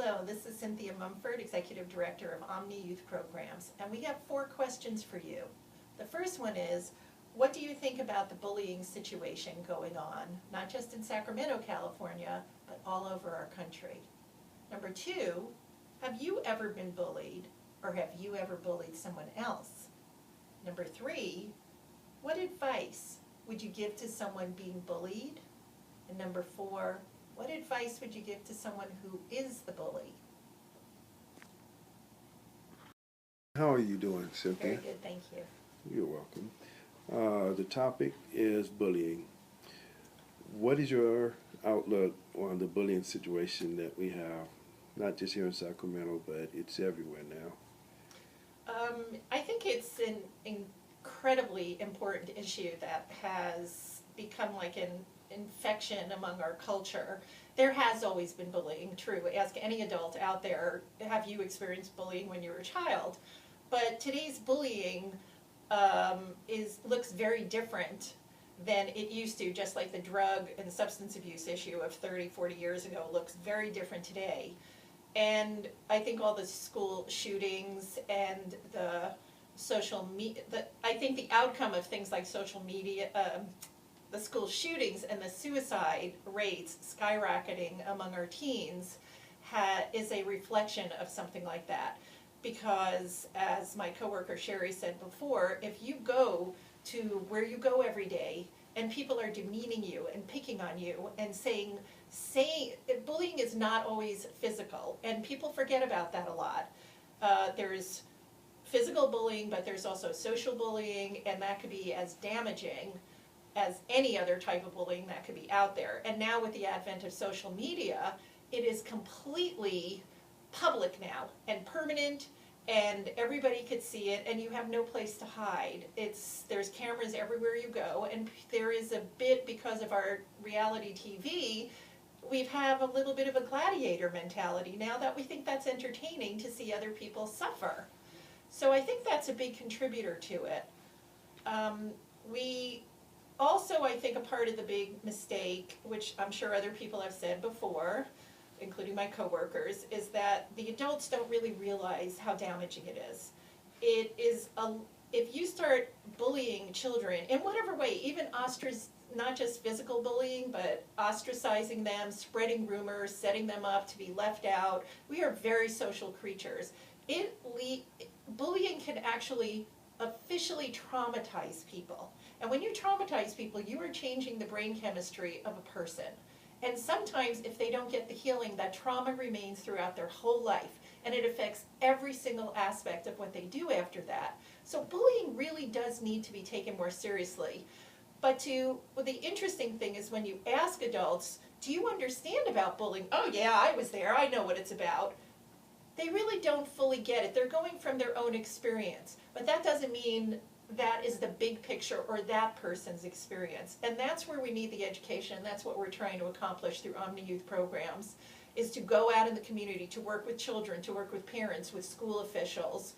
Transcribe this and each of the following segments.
Hello, this is Cynthia Mumford, Executive Director of Omni Youth Programs, and we have 4 questions for you. The first one is, what do you think about the bullying situation going on, not just in Sacramento, California, but all over our country? Number 2, have you ever been bullied, or have you ever bullied someone else? Number 3, what advice would you give to someone being bullied? And number 4, what advice would you give to someone who is the bully? How are you doing, Cynthia? Very good, thank you. You're welcome. The topic is bullying. What is your outlook on the bullying situation that we have, not just here in Sacramento, but it's everywhere now? I think it's an incredibly important issue that has become like an infection among our culture. There has always been bullying, true. Ask any adult out there, have you experienced bullying when you were a child? But today's bullying looks very different than it used to, just like the drug and substance abuse issue of 30, 40 years ago looks very different today. And I think all the school shootings and the social media, I think the outcome of things like social media, the school shootings and the suicide rates skyrocketing among our teens is a reflection of something like that. Because as my coworker Sherry said before, if you go to where you go every day and people are demeaning you and picking on you and saying bullying is not always physical, and people forget about that a lot. There's physical bullying, but there's also social bullying, and that could be as damaging as any other type of bullying that could be out there. And now with the advent of social media, it is completely public now and permanent, and everybody could see it, and you have no place to hide. There's cameras everywhere you go, and there is a bit, because of our reality TV, we have a little bit of a gladiator mentality now that we think that's entertaining to see other people suffer. So I think that's a big contributor to it. We also, I think a part of the big mistake, which I'm sure other people have said before, including my coworkers, is that the adults don't really realize how damaging it is. If you start bullying children in whatever way, even not just physical bullying, but ostracizing them, spreading rumors, setting them up to be left out. We are very social creatures. Bullying can actually officially traumatize people. And when you traumatize people, you are changing the brain chemistry of a person. And sometimes if they don't get the healing, that trauma remains throughout their whole life, and it affects every single aspect of what they do after that. So bullying really does need to be taken more seriously. But the interesting thing is when you ask adults, do you understand about bullying? Oh yeah, I was there, I know what it's about. They really don't fully get it. They're going from their own experience. But that doesn't mean that is the big picture or that person's experience. And that's where we need the education. That's what we're trying to accomplish through Omni Youth Programs, is to go out in the community, to work with children, to work with parents, with school officials,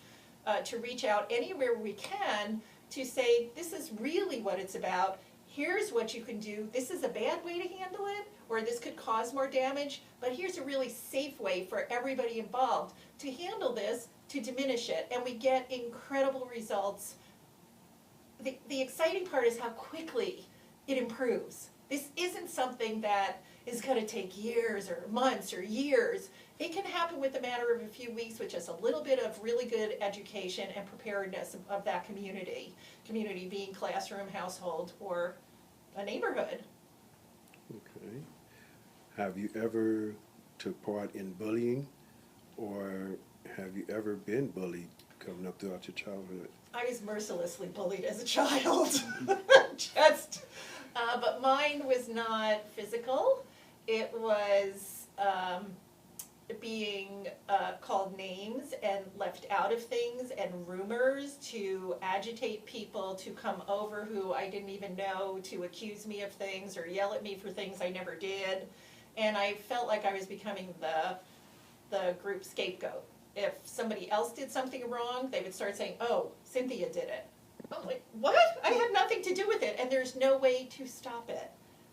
to reach out anywhere we can to say, this is really what it's about. Here's what you can do. This is a bad way to handle it, or this could cause more damage, but here's a really safe way for everybody involved to handle this, to diminish it. And we get incredible results. The exciting part is how quickly it improves. This isn't something that is going to take years or months or years. It can happen with a matter of a few weeks with just a little bit of really good education and preparedness of that community. Community being classroom, household, or a neighborhood. Okay. Have you ever took part in bullying, or have you ever been bullied coming up throughout your childhood? I was mercilessly bullied as a child. But mine was not physical. It was being called names and left out of things, and rumors to agitate people to come over who I didn't even know, to accuse me of things or yell at me for things I never did. And I felt like I was becoming the group scapegoat. If somebody else did something wrong, they would start saying, oh, Cynthia did it. I'm like, what? I had nothing to do with it, and there's no way to stop it.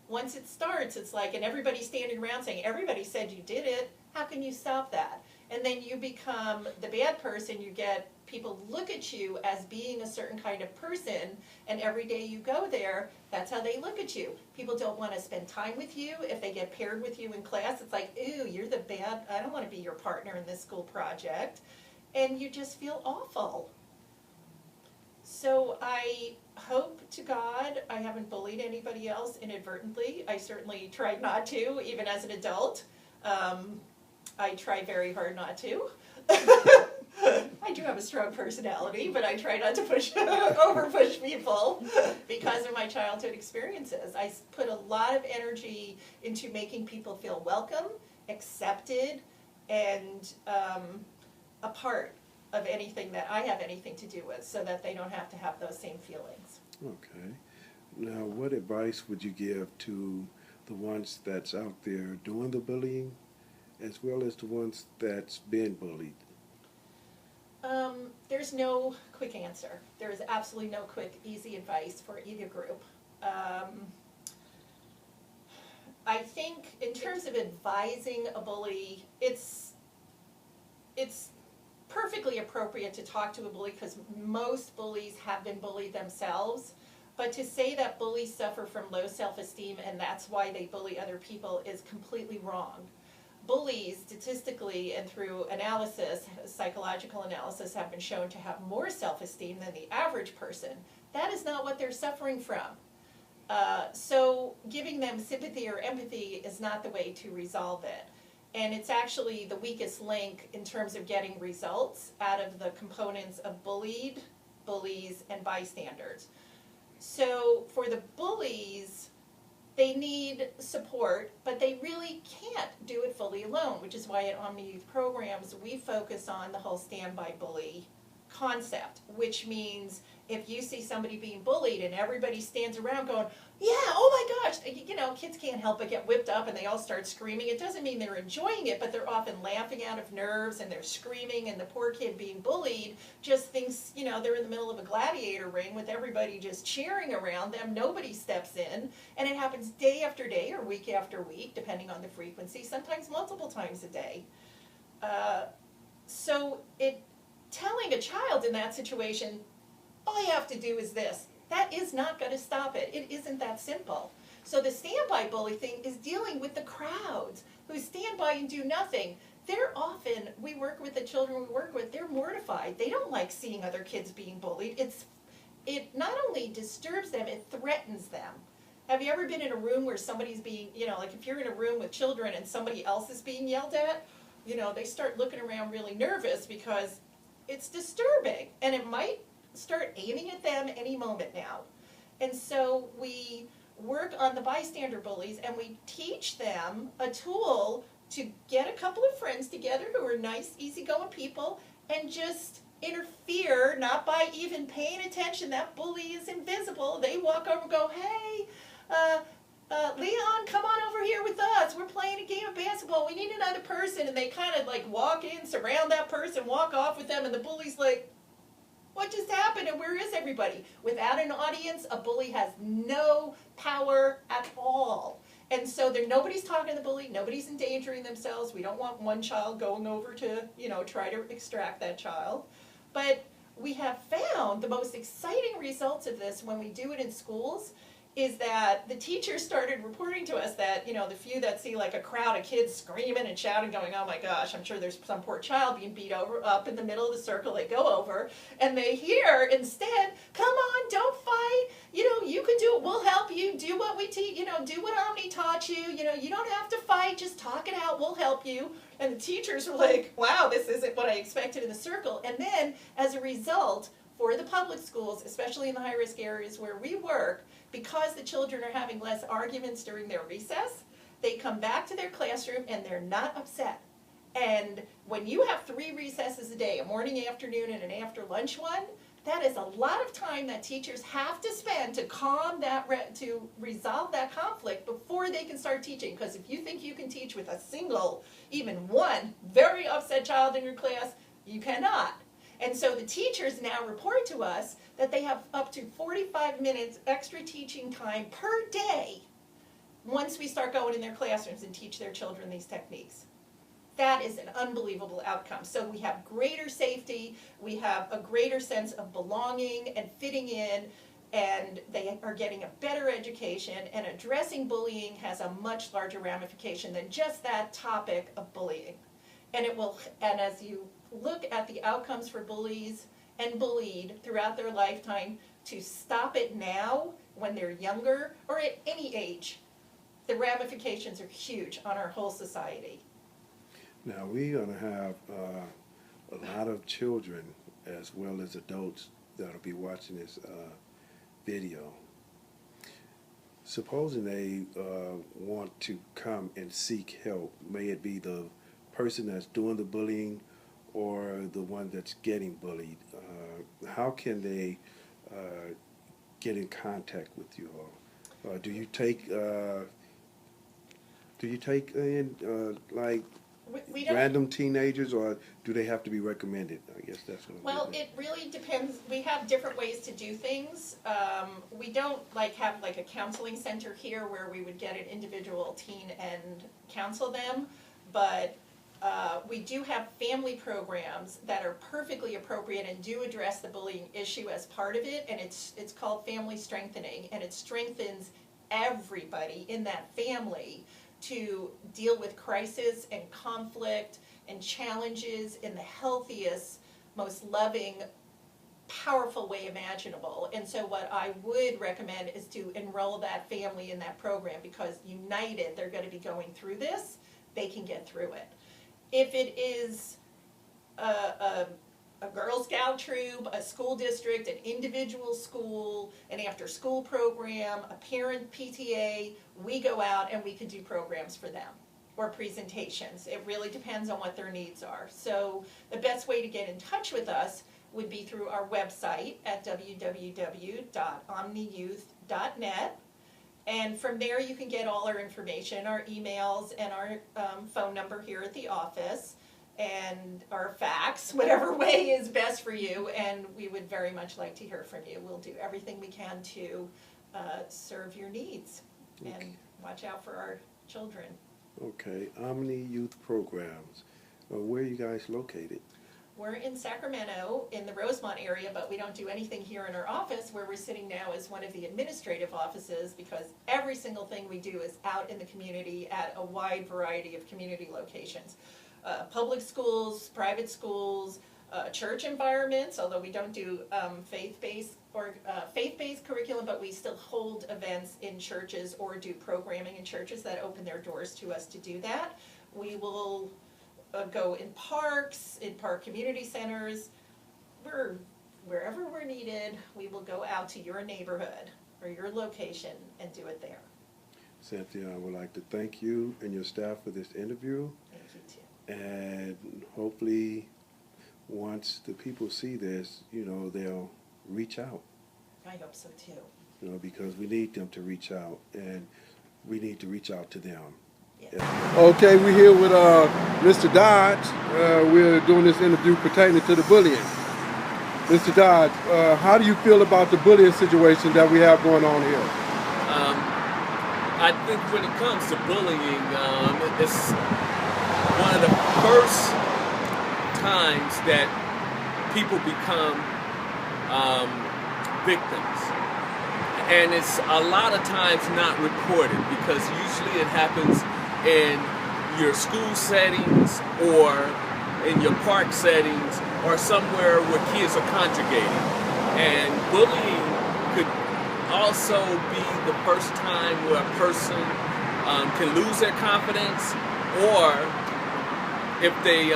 once it starts, it's like, and everybody's standing around saying, everybody said you did it, how can you stop that? And then you become the bad person. You get people look at you as being a certain kind of person, and every day you go there, that's how they look at you. People don't want to spend time with you. If they get paired with you in class, it's like, ooh, you're the bad, I don't want to be your partner in this school project. And you just feel awful. So I hope to God I haven't bullied anybody else inadvertently. I certainly tried not to, even as an adult. I try very hard not to. I do have a strong personality, but I try not to over-push people because of my childhood experiences. I put a lot of energy into making people feel welcome, accepted, and a part of anything that I have anything to do with, so that they don't have to have those same feelings. Okay. Now, what advice would you give to the ones that's out there doing the bullying, as well as the ones that's been bullied? There's no quick answer. There is absolutely no quick, easy advice for either group. I think in terms of advising a bully, it's perfectly appropriate to talk to a bully because most bullies have been bullied themselves. But to say that bullies suffer from low self-esteem and that's why they bully other people is completely wrong. Bullies, statistically and through analysis, psychological analysis, have been shown to have more self-esteem than the average person. That is not what they're suffering from. So giving them sympathy or empathy is not the way to resolve it. And it's actually the weakest link in terms of getting results out of the components of bullied, bullies, and bystanders. So for the bullies, they need support, but they really can't do it fully alone, which is why at Omni Youth Programs we focus on the whole standby bully concept, which means if you see somebody being bullied and everybody stands around going, yeah, oh my gosh, you know, kids can't help but get whipped up and they all start screaming. It doesn't mean they're enjoying it, but they're often laughing out of nerves and they're screaming, and the poor kid being bullied just thinks, you know, they're in the middle of a gladiator ring with everybody just cheering around them. Nobody steps in, and it happens day after day or week after week, depending on the frequency, sometimes multiple times a day. So telling a child in that situation, all you have to do is this, that is not going to stop it. It isn't that simple. So the standby bully thing is dealing with the crowds who stand by and do nothing. They're often, we work with the children we work with, they're mortified. They don't like seeing other kids being bullied. It not only disturbs them, it threatens them. Have you ever been in a room where somebody's being, you know, like if you're in a room with children and somebody else is being yelled at, you know, they start looking around really nervous because it's disturbing, and it might start aiming at them any moment now. And so we work on the bystander bullies, and we teach them a tool to get a couple of friends together who are nice, easygoing people, and just interfere, not by even paying attention. That bully is invisible. They walk over and go, hey, Leon, come on over here with us. We're playing a game of basketball. We need another person. And they kind of like walk in, surround that person, walk off with them, and the bully's like, what just happened and where is everybody? Without an audience, a bully has no power at all. And so nobody's talking to the bully, nobody's endangering themselves. We don't want one child going over to, you know, try to extract that child. But we have found the most exciting results of this when we do it in schools is that the teachers started reporting to us that, you know, the few that see like a crowd of kids screaming and shouting going, oh my gosh, I'm sure there's some poor child being beat over up in the middle of the circle, they go over and they hear instead, come on, don't fight, you know, you can do it, we'll help you, do what we teach, you know, do what Omni taught you, you know, you don't have to fight, just talk it out, we'll help you. And the teachers were like, wow, this isn't what I expected in the circle. And then as a result, for the public schools, especially in the high-risk areas where we work, because the children are having less arguments during their recess, they come back to their classroom and they're not upset. And when you have 3 recesses a day, a morning, afternoon, and an after lunch one, that is a lot of time that teachers have to spend to calm that, to resolve that conflict before they can start teaching. Because if you think you can teach with a single, even one, very upset child in your class, you cannot. And so the teachers now report to us that they have up to 45 minutes extra teaching time per day once we start going in their classrooms and teach their children these techniques. That is an unbelievable outcome. So we have greater safety, we have a greater sense of belonging and fitting in, and they are getting a better education, and addressing bullying has a much larger ramification than just that topic of bullying. And as you look at the outcomes for bullies and bullied throughout their lifetime, to stop it now when they're younger or at any age, the ramifications are huge on our whole society. Now, we're going to have a lot of children as well as adults that will be watching this video. Supposing they want to come and seek help, may it be the person that's doing the bullying or the one that's getting bullied, how can they get in contact with you all? Do you take in like We don't, random teenagers, or do they have to be recommended? I guess that's what I'm well, getting at. it really depends. We have different ways to do things. We don't have a counseling center here where we would get an individual teen and counsel them, but we do have family programs that are perfectly appropriate and do address the bullying issue as part of it, and it's called family strengthening, and it strengthens everybody in that family to deal with crisis and conflict and challenges in the healthiest, most loving, powerful way imaginable. And so what I would recommend is to enroll that family in that program, because united, they're going to be going through this, they can get through it. If it is a Girl Scout troop, a school district, an individual school, an after-school program, a parent PTA, we go out and we can do programs for them or presentations. It really depends on what their needs are. So the best way to get in touch with us would be through our website at www.omniyouth.net. And from there you can get all our information, our emails, and our phone number here at the office, and our fax, whatever way is best for you, and we would very much like to hear from you. We'll do everything we can to serve your needs and watch out for our children. Okay, Omni Youth Programs. Where are you guys located? We're in Sacramento, in the Rosemont area, but we don't do anything here in our office. Where we're sitting now is one of the administrative offices, because every single thing we do is out in the community at a wide variety of community locations. Public schools, private schools, church environments, although we don't do faith-based curriculum, but we still hold events in churches or do programming in churches that open their doors to us to do that. We will go in parks, in park community centers. Wherever we're needed, we will go out to your neighborhood or your location and do it there. Cynthia, I would like to thank you and your staff for this interview. Thank you too. And hopefully, once the people see this, they'll reach out. I hope so too. Because we need them to reach out, and we need to reach out to them. Yes. Yeah. Okay, we're here with Mr. Dodge. We're doing this interview pertaining to the bullying. Mr. Dodge, how do you feel about the bullying situation that we have going on here? I think when it comes to bullying, it's one of the first times that people become victims. And it's a lot of times not reported, because usually it happens in your school settings or in your park settings or somewhere where kids are congregating. And bullying could also be the first time where a person can lose their confidence, or if they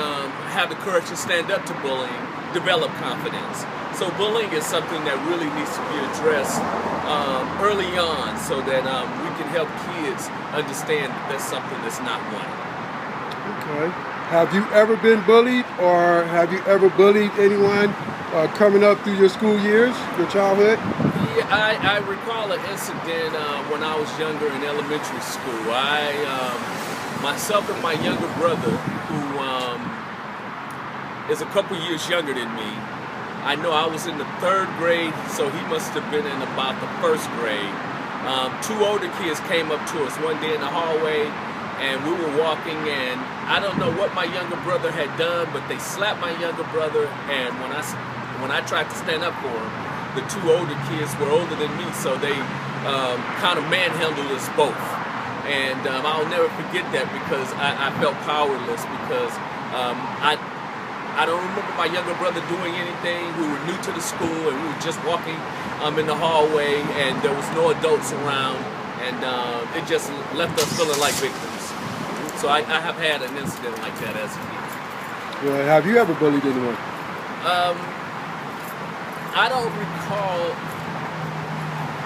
have the courage to stand up to bullying, develop confidence. So bullying is something that really needs to be addressed early on, so that we can help kids understand that that's something that's not right. Okay. Have you ever been bullied, or have you ever bullied anyone coming up through your school years, your childhood? Yeah, I recall an incident when I was younger in elementary school. Myself and my younger brother, who is a couple years younger than me, I know I was in the 3rd grade, so he must have been in about the 1st grade. two older kids came up to us one day in the hallway, and we were walking, and I don't know what my younger brother had done, but they slapped my younger brother, and when I tried to stand up for him, the two older kids were older than me, so they kind of manhandled us both. And I'll never forget that, because I felt powerless, because I don't remember my younger brother doing anything. We were new to the school, and we were just walking in the hallway, and there was no adults around, and it just left us feeling like victims. So I have had an incident like that as a kid. Well, have you ever bullied anyone? I don't recall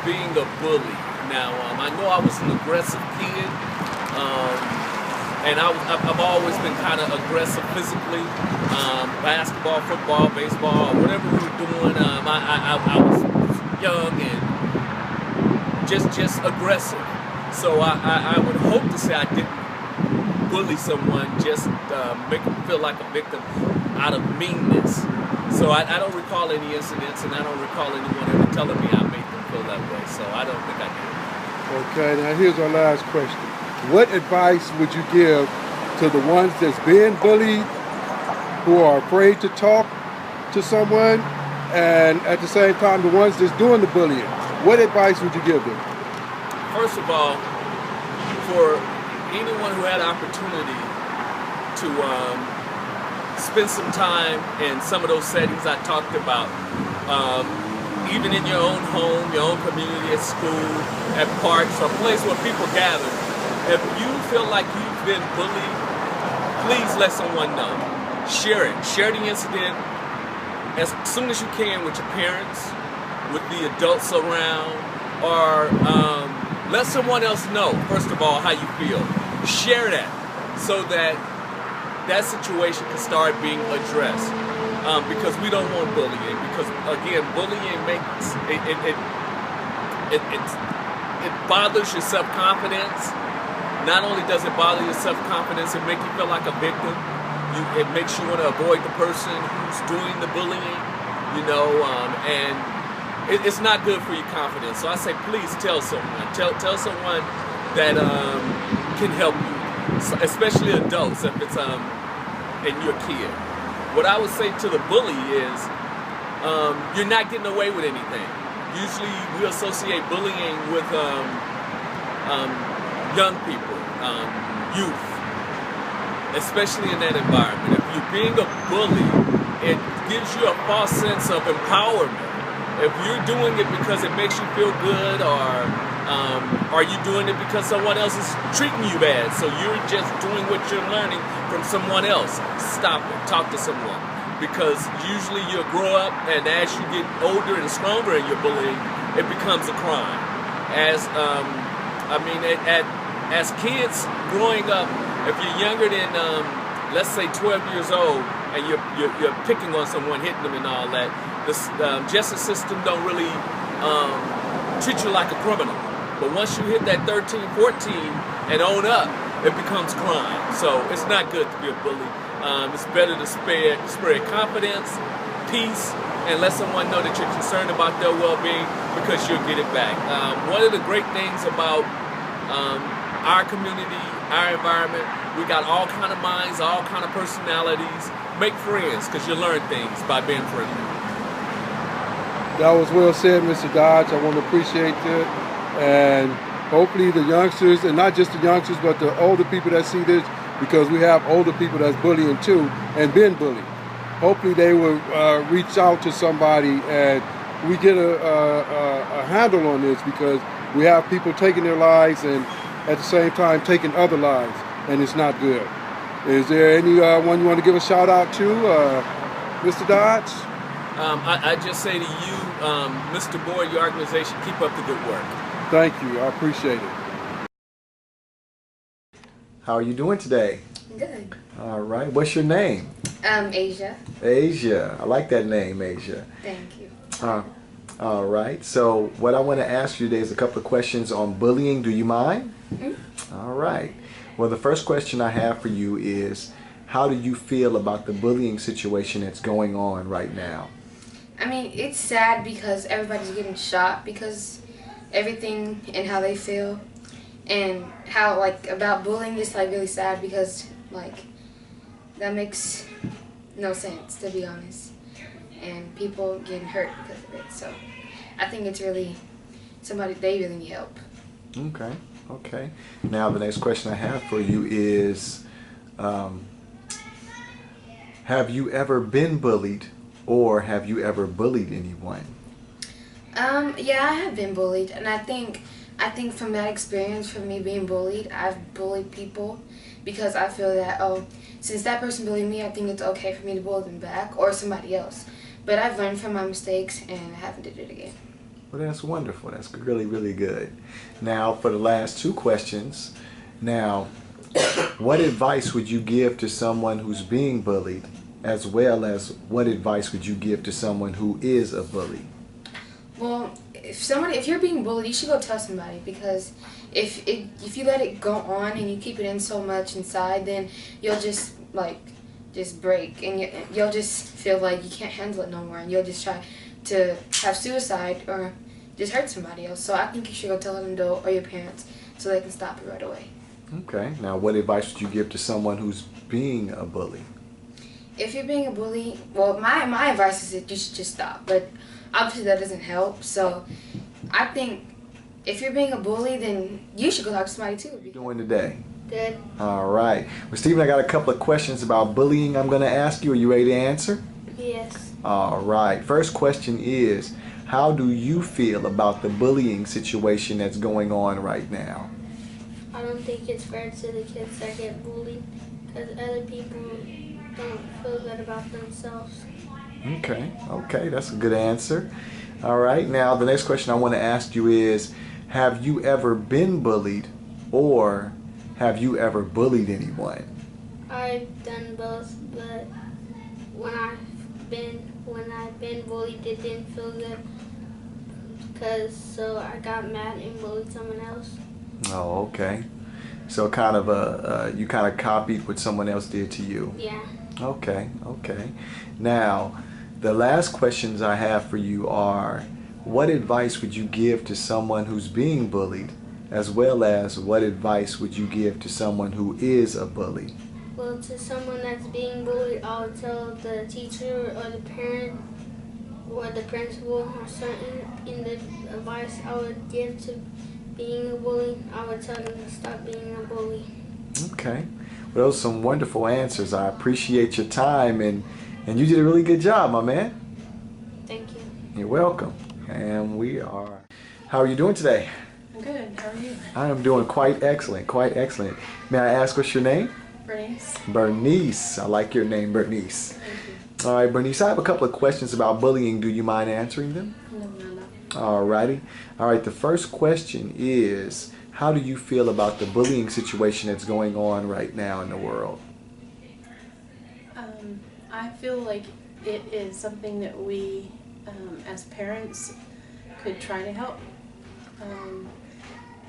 being a bully. Now, I know I was an aggressive kid, and I've always been kind of aggressive physically. Basketball, football, baseball, whatever we were doing, I was young and just aggressive. So I would hope to say I didn't bully someone, just make them feel like a victim out of meanness. So I don't recall any incidents, and I don't recall anyone ever telling me I made them feel that way. So I don't think I did. Okay, now here's our last question. What advice would you give to the ones that's being bullied, who are afraid to talk to someone, and at the same time the ones that's doing the bullying? What advice would you give them? First of all, for anyone who had opportunity to spend some time in some of those settings I talked about, even in your own home, your own community, at school, at parks, or a place where people gather, if you feel like you've been bullied, please let someone know. Share it. Share the incident as soon as you can with your parents, with the adults around, or let someone else know, first of all, how you feel. Share that so that that situation can start being addressed. Because we don't want bullying. Because again, bullying makes it bothers your self-confidence. Not only does it bother your self-confidence, it makes you feel like a victim. It makes you want to avoid the person who's doing the bullying, and it's not good for your confidence. So I say, please tell someone. Tell someone that can help you, especially adults if it's and you're a kid. What I would say to the bully is, you're not getting away with anything. Usually we associate bullying with young people, youth, especially in that environment. If you're being a bully, it gives you a false sense of empowerment. If you're doing it because it makes you feel good, or are you doing it because someone else is treating you bad? So you're just doing what you're learning from someone else. Stop it. Talk to someone. Because usually you'll grow up, and as you get older and stronger in your bullying, it becomes a crime. As kids growing up, if you're younger than let's say 12 years old, and you're picking on someone, hitting them and all that, the justice system don't really treat you like a criminal. But once you hit that 13, 14 and own up, it becomes crime. So it's not good to be a bully. It's better to spread confidence, peace, and let someone know that you're concerned about their well-being, because you'll get it back. One of the great things about our community, our environment, we got all kind of minds, all kind of personalities. Make friends, because you learn things by being friendly. That was well said, Mr. Dodge. I want to appreciate that. And hopefully the youngsters, and not just the youngsters, but the older people that see this, because we have older people that's bullying too and been bullied. Hopefully they will reach out to somebody, and we get a handle on this, because we have people taking their lives and at the same time taking other lives, and it's not good. Is there anyone you want to give a shout out to, Mr. Dodge? I just say to you, Mr. Boyd, your organization, keep up the good work. Thank you. I appreciate it. How are you doing today? Good. All right. What's your name? Asia. Asia. I like that name, Asia. Thank you. All right. So what I want to ask you today is a couple of questions on bullying. Do you mind? Mm-hmm. All right. Well, the first question I have for you is, how do you feel about the bullying situation that's going on right now? I mean, it's sad because everybody's getting shot because everything and how they feel, and how like about bullying is like really sad because like that makes no sense, to be honest, and people getting hurt because of it. So I think it's really somebody they really need help. Okay, okay. Now the next question I have for you is, have you ever been bullied, or have you ever bullied anyone? Yeah, I have been bullied, and I think from that experience, from me being bullied, I've bullied people because I feel that, oh, since that person bullied me, I think it's okay for me to bully them back or somebody else. But I've learned from my mistakes and I haven't did it again. Well, that's wonderful. That's really, really good. Now, for the last two questions, now, what advice would you give to someone who's being bullied, as well as what advice would you give to someone who is a bully? Well, if you're being bullied, you should go tell somebody, because if you let it go on and you keep it in so much inside, then you'll just break, and you'll just feel like you can't handle it no more, and you'll just try to have suicide or just hurt somebody else. So I think you should go tell an adult or your parents so they can stop it right away. Okay. Now, what advice would you give to someone who's being a bully? If you're being a bully, well, my advice is that you should just stop. But obviously that doesn't help. So I think if you're being a bully, then you should go talk to somebody too. What are you doing today? Good. All right. Well, Stephen, I got a couple of questions about bullying I'm going to ask you. Are you ready to answer? Yes. All right. First question is, how do you feel about the bullying situation that's going on right now? I don't think it's fair to the kids that get bullied because other people don't feel good about themselves. Okay. Okay. That's a good answer. All right. Now, the next question I want to ask you is, have you ever been bullied, or have you ever bullied anyone? I've done both, but when I've been bullied, it didn't feel good so I got mad and bullied someone else. Oh, okay. So kind of you kind of copied what someone else did to you. Yeah. Okay. Okay. Now, the last questions I have for you are, what advice would you give to someone who's being bullied, as well as what advice would you give to someone who is a bully? Well, to someone that's being bullied, I would tell the teacher or the parent or the principal or something. In the advice I would give to being a bully, I would tell them to stop being a bully. Okay. Well, those are some wonderful answers. I appreciate your time, and you did a really good job, my man. Thank you. You're welcome. And we are. How are you doing today? I'm good. How are you? I am doing quite excellent, quite excellent. May I ask what's your name? Bernice. Bernice. I like your name, Bernice. Thank you. All right, Bernice, I have a couple of questions about bullying. Do you mind answering them? No. All righty. All right, the first question is, how do you feel about the bullying situation that's going on right now in the world? I feel like it is something that we, as parents, could try to help.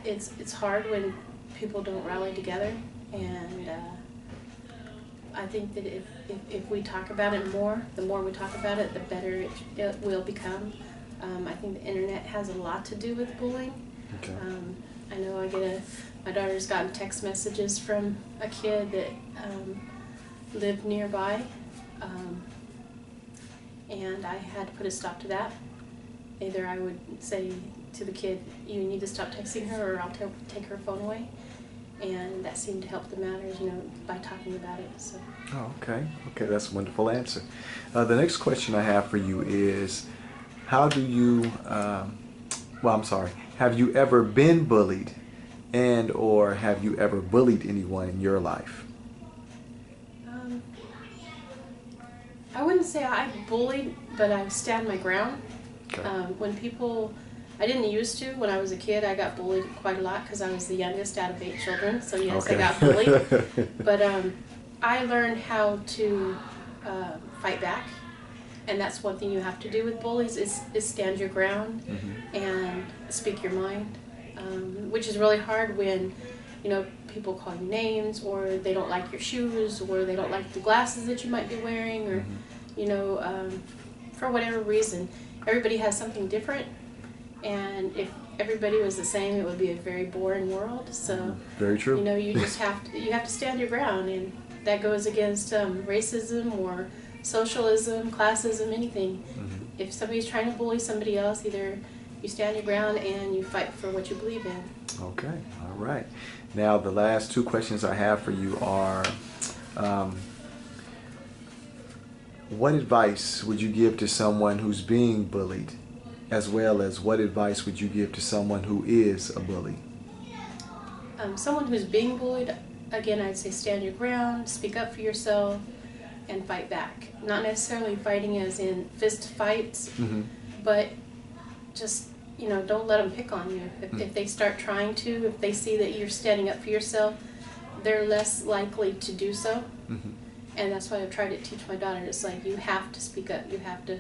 It's hard when people don't rally together, and I think that if we talk about it more, the more we talk about it, the better it will become. I think the internet has a lot to do with bullying. Okay. I know my daughter's gotten text messages from a kid that lived nearby, and I had to put a stop to that. Either I would say to the kid, you need to stop texting her, or I'll take her phone away. And that seemed to help the matters, by talking about it. So. Oh, okay. Okay, that's a wonderful answer. The next question I have for you is, how do you, have you ever been bullied, and or have you ever bullied anyone in your life? I wouldn't say I bullied, but I stand my ground. Okay. I didn't used to. When I was a kid, I got bullied quite a lot because I was the youngest out of 8 children. So yes, Okay. I got bullied. But I learned how to fight back, and that's one thing you have to do with bullies is stand your ground and speak your mind, which is really hard when people call you names, or they don't like your shoes, or they don't like the glasses that you might be wearing, or for whatever reason. Everybody has something different, and everybody was the same, it would be a very boring world. So, Very true. you know, you just have to stand your ground, and that goes against racism or socialism, classism, anything. If somebody's trying to bully somebody else, either you stand your ground and you fight for what you believe in. Okay, all right. Now the last two questions I have for you are, what advice would you give to someone who's being bullied, as well as what advice would you give to someone who is a bully? Someone who's being bullied, again, I'd say stand your ground, speak up for yourself, and fight back. Not necessarily fighting as in fist fights, but just, you know, don't let them pick on you. If they start trying to, if they see that you're standing up for yourself, they're less likely to do so. And that's why I've tried to teach my daughter. It's like, you have to speak up. You have to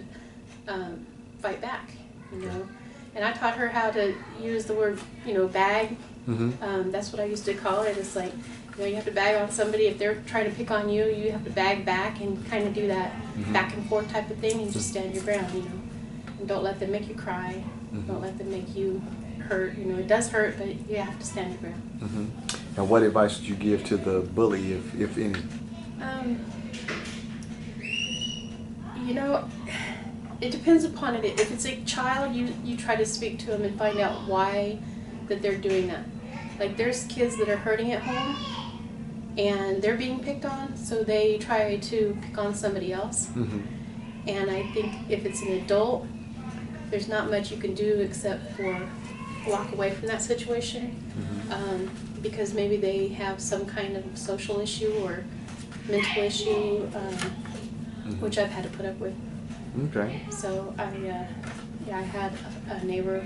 fight back, you know. And I taught her how to use the word, you know, bag. That's what I used to call it. It's like, you know, you have to bag on somebody. If they're trying to pick on you, you have to bag back and kind of do that back and forth type of thing, and just stand your ground, you know. And don't let them make you cry. Don't let them make you hurt. You know, it does hurt, but you have to stand your ground. And what advice would you give to the bully, if any? You know, it depends upon it. If it's a child, you try to speak to them and find out why that they're doing that. Like, there's kids that are hurting at home and they're being picked on, so they try to pick on somebody else. And I think if it's an adult, there's not much you can do except for walk away from that situation, because maybe they have some kind of social issue or mental issue, which I've had to put up with. Okay. So I had a neighbor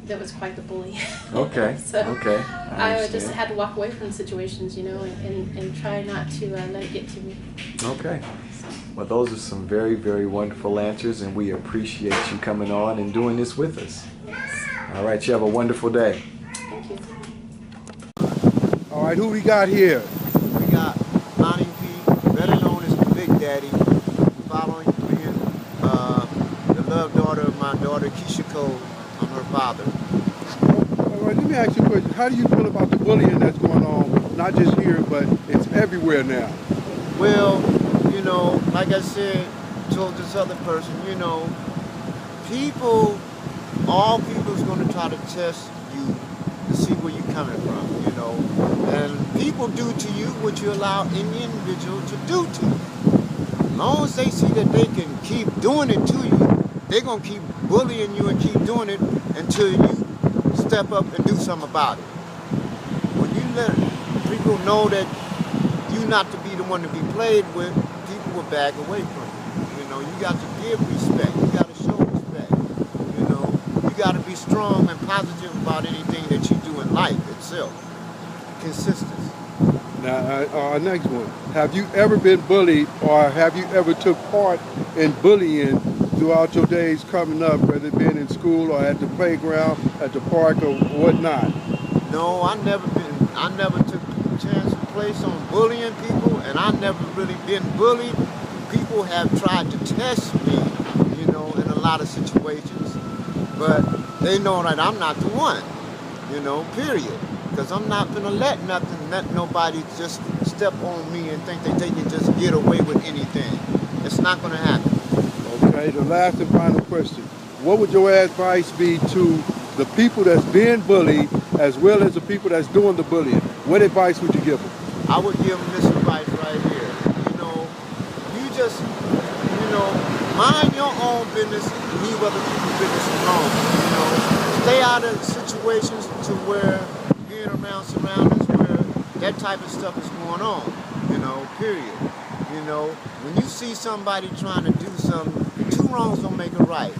that was quite the bully. Okay. So okay. I just had to walk away from situations, you know, and try not to let it get to me. Okay. Well, those are some very, very wonderful answers, and we appreciate you coming on and doing this with us. Yes. All right, you have a wonderful day. Thank you. All right, who we got here? We got L.M.P, better known as the Big Daddy, following being the love daughter of my daughter Keisha Cole. I'm her father. All right, let me ask you a question. How do you feel about the bullying that's going on, not just here, but it's everywhere now? Well, you know, like I said, told this other person, you know, all people's going to try to test you to see where you're coming from, you know. And people do to you what you allow any individual to do to you. As long as they see that they can keep doing it to you, they're going to keep bullying you and keep doing it until you step up and do something about it. When you let people know that you're not to be the one to be played with, people will back away from you. You know, you got to give respect. You got to show respect. You know, you got to be strong and positive about anything that you do in life itself. Consistency. Now, our next one. Have you ever been bullied, or have you ever took part in bullying throughout your days coming up, whether it been in school or at the playground, at the park, or whatnot? No, I never took a chance to place on bullying people, and I never really been bullied. People have tried to test me, you know, in a lot of situations, but they know that I'm not the one, you know, period. Because I'm not gonna let nobody just step on me and think that they can just get away with anything. It's not gonna happen. Okay, the last and final question. What would your advice be to the people that's being bullied, as well as the people that's doing the bullying? What advice would you give them? I would give them this advice right here. You know, you just, you know, mind your own business and leave other people's business alone. You know, stay out of situations to where being around surroundings where that type of stuff is going on. You know, period. You know, when you see somebody trying to do something, two wrongs don't make a right.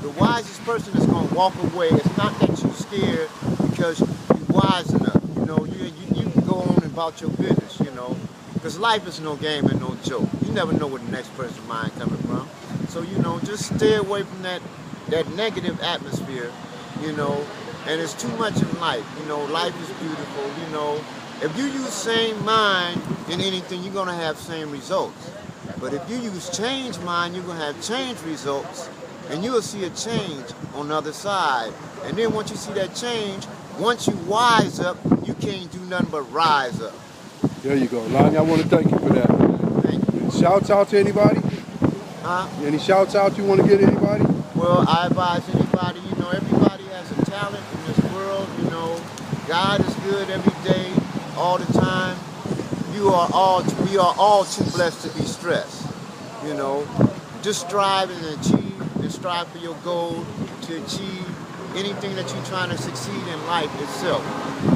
The wisest person is going to walk away. It's not that you're scared because you're wise enough. You know, you can go on about your business, you know. Because life is no game and no joke. You never know where the next person's mind coming from. So, you know, just stay away from that negative atmosphere, you know. And it's too much in life. You know, life is beautiful, you know. If you use same mind in anything, you're going to have same results. But if you use change mind, you're going to have change results. and you will see a change on the other side. And then once you see that change, once you wise up, you can't do nothing but rise up. There you go. Lonnie, I want to thank you for that. Thank you. Shouts out to anybody? Huh? Any shouts out you want to get to anybody? Well, I advise anybody, everybody has a talent in this world, God is good every day, all the time. We are all too blessed to be stressed, Just strive and achieve, and strive for your goal to achieve anything that you're trying to succeed in life itself.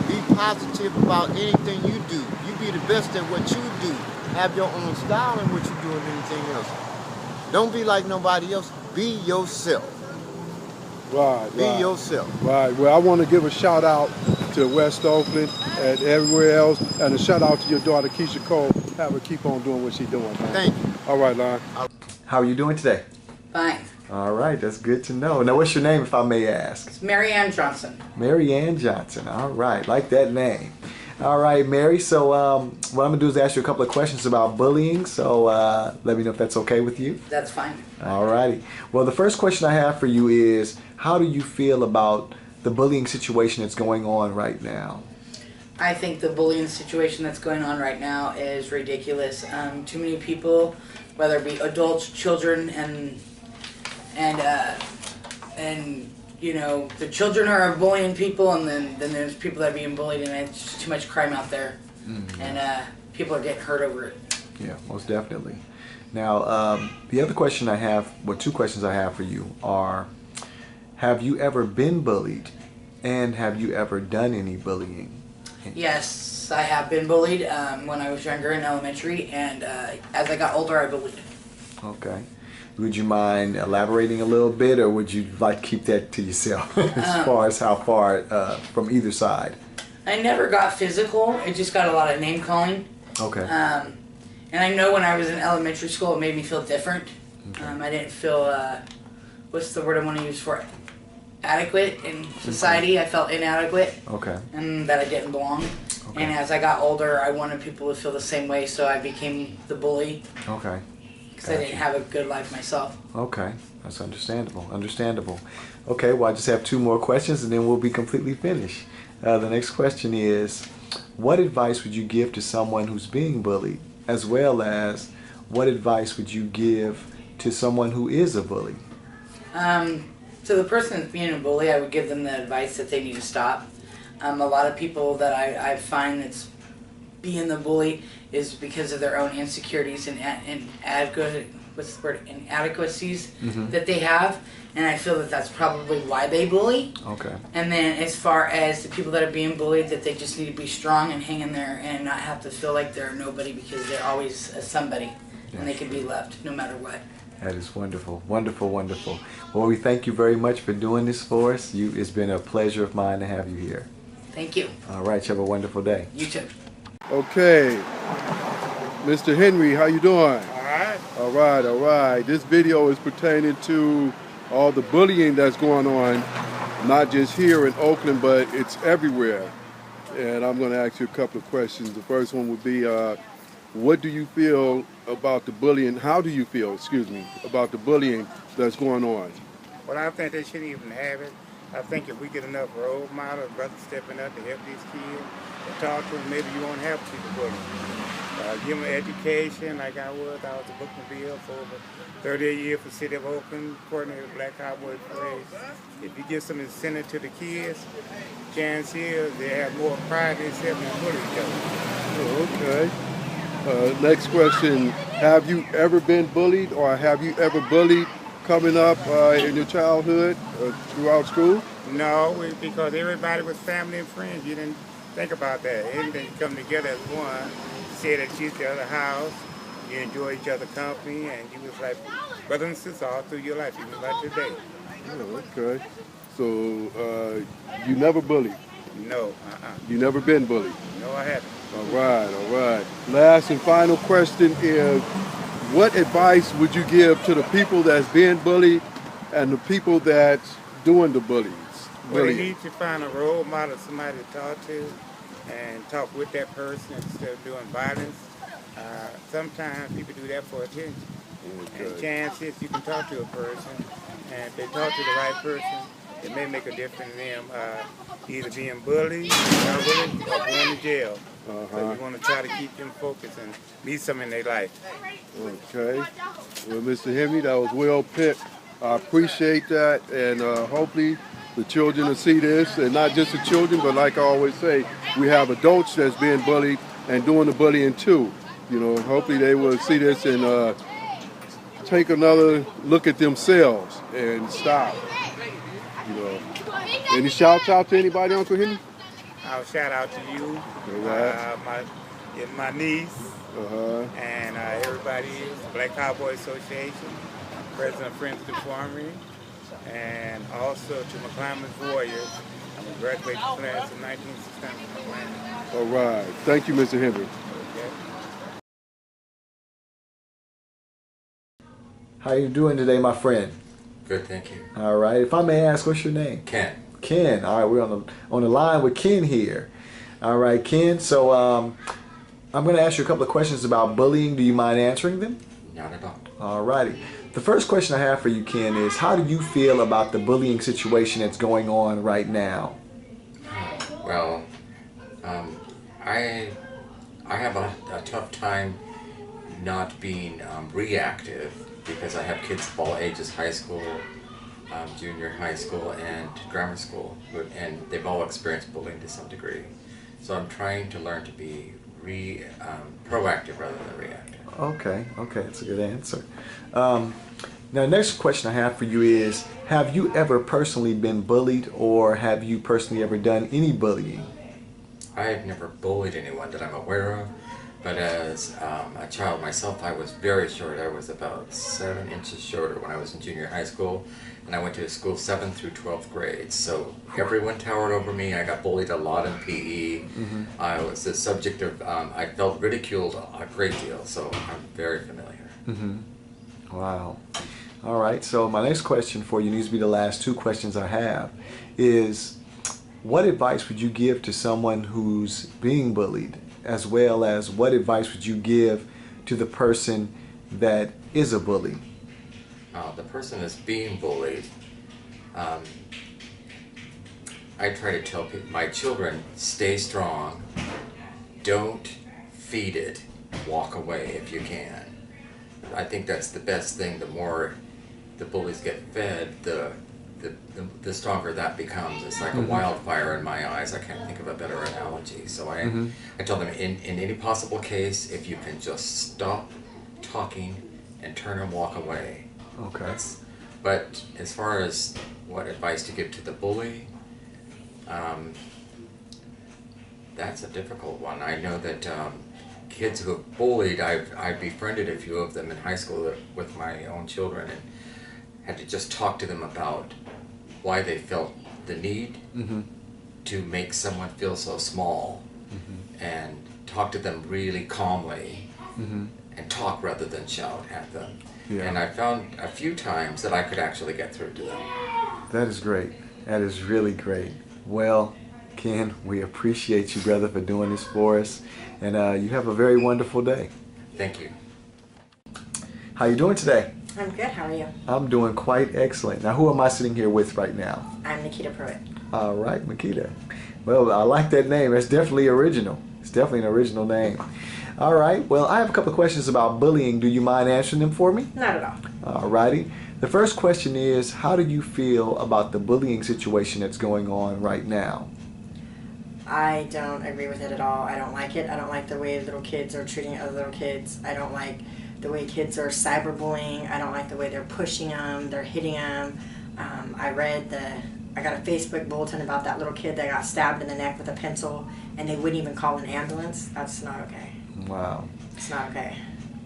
Be positive about anything you do. You be the best at what you do. Have your own style in what you do and anything else. Don't be like nobody else. Be yourself. Right. Be yourself. Right. Well, I want to give a shout out to West Oakland and everywhere else, and a shout out to your daughter Keisha Cole. Have her keep on doing what she's doing. Man. Thank you. All right, Lon. How are you doing today? Fine. All right, that's good to know. Now, what's your name, if I may ask? It's Mary Ann Johnson. Mary Ann Johnson. All right, like that name. All right, Mary. So what I'm going to do is ask you a couple of questions about bullying. So let me know if that's okay with you. That's fine. All righty. Well, the first question I have for you is, how do you feel about the bullying situation that's going on right now? I think the bullying situation that's going on right now is ridiculous. Too many people, whether it be adults, children, and the children are bullying people, and then there's people that are being bullied, and it's just too much crime out there, and people are getting hurt over it. Yeah, most definitely. Now, the other question I have, well, two questions I have for you are, have you ever been bullied, and have you ever done any bullying? Yes, I have been bullied when I was younger in elementary, and as I got older, I bullied. Okay. Would you mind elaborating a little bit, or would you like to keep that to yourself as far as how far from either side? I never got physical. It just got a lot of name calling. Okay. And I know when I was in elementary school, it made me feel different. Okay. I didn't feel, what's the word I want to use for it? Adequate in society. I felt inadequate. Okay. And that I didn't belong. Okay. And as I got older, I wanted people to feel the same way, so I became the bully. Okay. Because I didn't have a good life myself. Okay, that's understandable. Understandable. Okay, well, I just have two more questions, and then we'll be completely finished. The next question is, what advice would you give to someone who's being bullied, as well as what advice would you give to someone who is a bully? To the person that's being a bully, I would give them the advice that they need to stop. A lot of people that I find that's being the bully is because of their own insecurities and inadequacies that they have, and I feel that that's probably why they bully. Okay. And then as far as the people that are being bullied, that they just need to be strong and hang in there and not have to feel like they're nobody, because they're always a somebody, and they can be loved no matter what. That is wonderful, wonderful, wonderful. Well, we thank you very much for doing this for us. It's been a pleasure of mine to have you here. Thank you. All right, you have a wonderful day. You too. Okay, Mr. Henry, how you doing? All right. All right, all right. This video is pertaining to all the bullying that's going on, not just here in Oakland, but it's everywhere. And I'm going to ask you a couple of questions. The first one would be, what do you feel about the bullying? How do you feel, about the bullying that's going on? Well, I think they shouldn't even have it. I think if we get enough role models, brothers stepping up to help these kids, to talk to them, maybe you won't have people bullying. Give them education like I was a bookmobile for over 38 years for the city of Oakland, coordinator of Black Cowboy Parade. If you give some incentive to the kids, chance is they have more pride in themselves and bully each other. Okay. Next question. Have you ever been bullied, or have you ever bullied coming up in your childhood throughout school? No, because everybody was family and friends. You didn't think about that. Everything come together as one. Say that you at the other house, you enjoy each other's company, and you was like brothers and sisters all through your life, even like today. Oh, okay. So you never bullied? No, You never been bullied? No, I haven't. All right, all right. Last and final question is, what advice would you give to the people that's being bullied and the people that's doing the bullying? Well, you need to find a role model, somebody to talk to, and talk with that person instead of doing violence. Sometimes people do that for attention. Okay. And chances you can talk to a person and if they talk to the right person, it may make a difference in them either being bullied, or going to jail. So you want to try to keep them focused and meet some in their life. Okay. Well, Mr. Henry, that was well picked. I appreciate that, and hopefully the children will see this, and not just the children, but like I always say, we have adults that's being bullied and doing the bullying too. You know, hopefully they will see this and take another look at themselves and stop. You know, any shouts out to anybody, Uncle Henry? I'll shout out to you, my niece, and everybody, the Black Cowboy Association, President of Friends of the Armory, and also to McClymonds Warriors. I'm a graduating class in 1969. All right. Thank you, Mr. Henry. Okay. How you doing today, my friend? Good, thank you. All right. If I may ask, what's your name? Ken. Ken. All right, we're on the line with Ken here. All right, Ken. So I'm going to ask you a couple of questions about bullying. Do you mind answering them? Not at all. All righty. The first question I have for you, Ken, is how do you feel about the bullying situation that's going on right now? Well, I have a tough time not being reactive because I have kids of all ages, high school, junior high school, and grammar school, and they've all experienced bullying to some degree. So I'm trying to learn to be proactive rather than reactive. Okay, that's a good answer. Now, next question I have for you is, have you ever personally been bullied, or have you personally ever done any bullying? I have never bullied anyone that I'm aware of, but as a child myself, I was very short. I was about 7 inches shorter when I was in junior high school, and I went to school 7th through 12th grades. So everyone towered over me. I got bullied a lot in PE. I was the subject of, I felt ridiculed a great deal, so I'm very familiar. Wow. All right, so my next question for you needs to be the last 2 questions I have, is what advice would you give to someone who's being bullied, as well as what advice would you give to the person that is a bully? The person that's being bullied, I try to tell my children, stay strong, don't feed it, walk away if you can. I think that's the best thing. The more the bullies get fed, the stronger that becomes. It's like a wildfire in my eyes. I can't think of a better analogy. So I tell them, in any possible case, if you can just stop talking and turn and walk away. Okay. But as far as what advice to give to the bully, that's a difficult one. I know that kids who have bullied, I've befriended a few of them in high school with my own children, and had to just talk to them about why they felt the need to make someone feel so small, and talk to them really calmly, and talk rather than shout at them. Yeah. And I found a few times that I could actually get through to them. That is great. That is really great. Well, Ken, we appreciate you, brother, for doing this for us, and you have a very wonderful day. Thank you. How you doing today? I'm good. How are you? I'm doing quite excellent. Now, who am I sitting here with right now? I'm Nikita Pruitt. All right, Nikita. Well, I like that name. That's definitely original. It's definitely an original name. All right. Well, I have a couple of questions about bullying. Do you mind answering them for me? Not at all. All righty. The first question is, how do you feel about the bullying situation that's going on right now? I don't agree with it at all. I don't like it. I don't like the way little kids are treating other little kids. I don't like the way kids are cyberbullying. I don't like the way they're pushing them, they're hitting them. I got a Facebook bulletin about that little kid that got stabbed in the neck with a pencil, and they wouldn't even call an ambulance. That's not okay. Wow. It's not okay.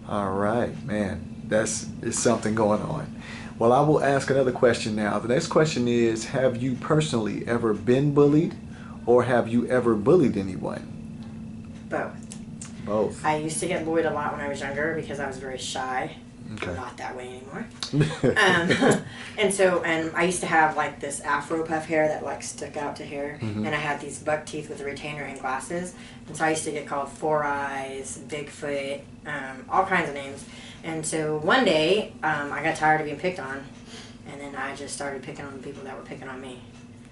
All right, man. There's something going on. Well, I will ask another question now. The next question is, have you personally ever been bullied, or have you ever bullied anyone? Both. Both. I used to get bullied a lot when I was younger because I was very shy. Okay. I'm not that way anymore. And I used to have like this afro puff hair that like stuck out to here, and I had these buck teeth with a retainer and glasses, and so I used to get called Four Eyes, Bigfoot, all kinds of names. And so one day I got tired of being picked on, And then I just started picking on the people that were picking on me.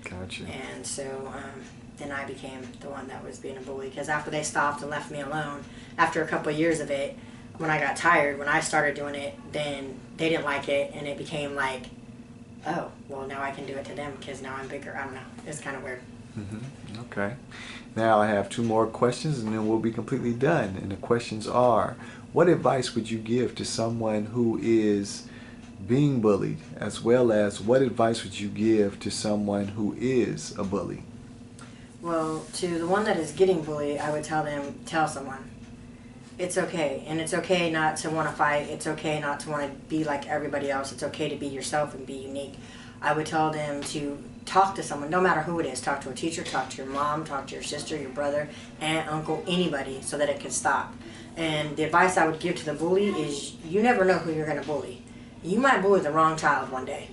Gotcha. And so then I became the one that was being a bully. Because after they stopped and left me alone, after a couple of years of it, when I got tired, when I started doing it, then they didn't like it. And it became like, oh, well, now I can do it to them because now I'm bigger. I don't know. It's kind of weird. Mm-hmm. Okay. Now I have 2 more questions and then we'll be completely done. And the questions are, what advice would you give to someone who is being bullied, as well as what advice would you give to someone who is a bully? Well, to the one that is getting bullied, I would tell someone. It's okay. And it's okay not to want to fight. It's okay not to want to be like everybody else. It's okay to be yourself and be unique. I would tell them to talk to someone, no matter who it is. Talk to a teacher, talk to your mom, talk to your sister, your brother, aunt, uncle, anybody, so that it can stop. And the advice I would give to the bully is you never know who you're going to bully. You might bully the wrong child one day.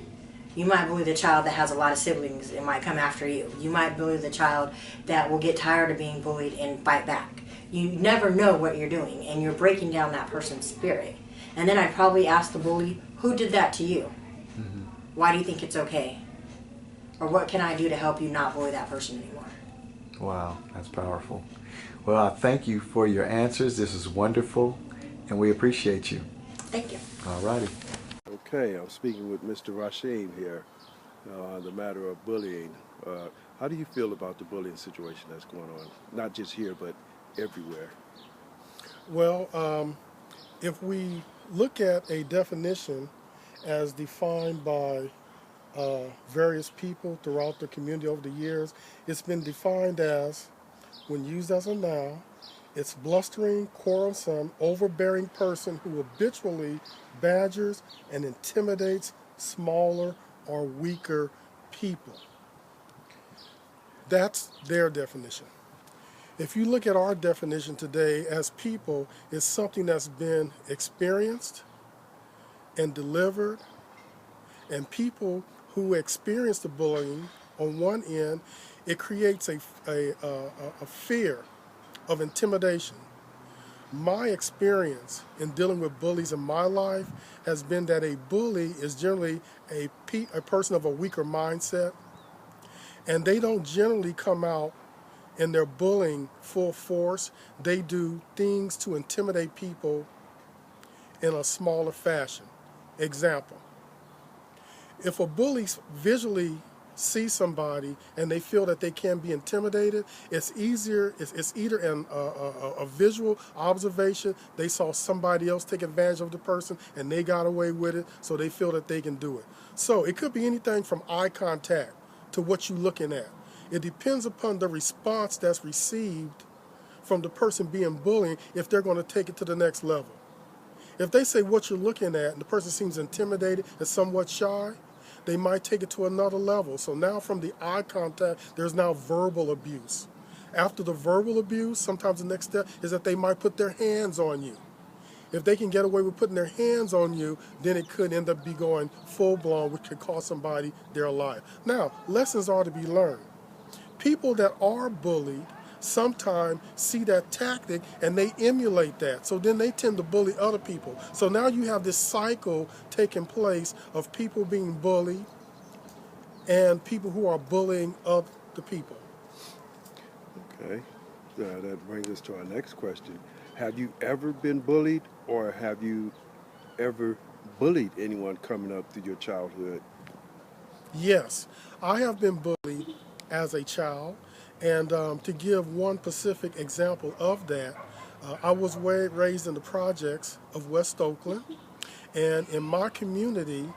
You might bully the child that has a lot of siblings and might come after you. You might bully the child that will get tired of being bullied and fight back. You never know what you're doing, and you're breaking down that person's spirit. And then I'd probably ask the bully, who did that to you? Mm-hmm. Why do you think it's okay? Or what can I do to help you not bully that person anymore? Wow, that's powerful. Well, I thank you for your answers. This is wonderful, and we appreciate you. Thank you. All righty. Okay, I'm speaking with Mr. Rashim here on the matter of bullying. How do you feel about the bullying situation that's going on, not just here, but everywhere? Well, if we look at a definition as defined by various people throughout the community over the years, it's been defined as, when used as a noun, it's blustering, quarrelsome, overbearing person who habitually badgers and intimidates smaller or weaker people. That's their definition. If you look at our definition today as people, it's something that's been experienced and delivered, and people who experience the bullying on one end, it creates a fear of intimidation. My experience in dealing with bullies in my life has been that a bully is generally a person of a weaker mindset, and they don't generally come out in their bullying full force. They do things to intimidate people in a smaller fashion. Example, if a bully visually see somebody and they feel that they can be intimidated, it's either a visual observation, they saw somebody else take advantage of the person and they got away with it, so they feel that they can do it. So it could be anything from eye contact to what you're looking at. It depends upon the response that's received from the person being bullied if they're going to take it to the next level. If they say what you're looking at and the person seems intimidated and somewhat shy, they might take it to another level. So now from the eye contact, there's now verbal abuse. After the verbal abuse, sometimes the next step is that they might put their hands on you. If they can get away with putting their hands on you, then it could end up be going full-blown, which could cost somebody their life. Now, lessons are to be learned. People that are bullied sometimes see that tactic and they emulate that. So then they tend to bully other people. So now you have this cycle taking place of people being bullied and people who are bullying other people. Okay, that brings us to our next question. Have you ever been bullied, or have you ever bullied anyone coming up through your childhood? Yes, I have been bullied as a child. And to give one specific example of that, I was raised in the projects of West Oakland. And in my community,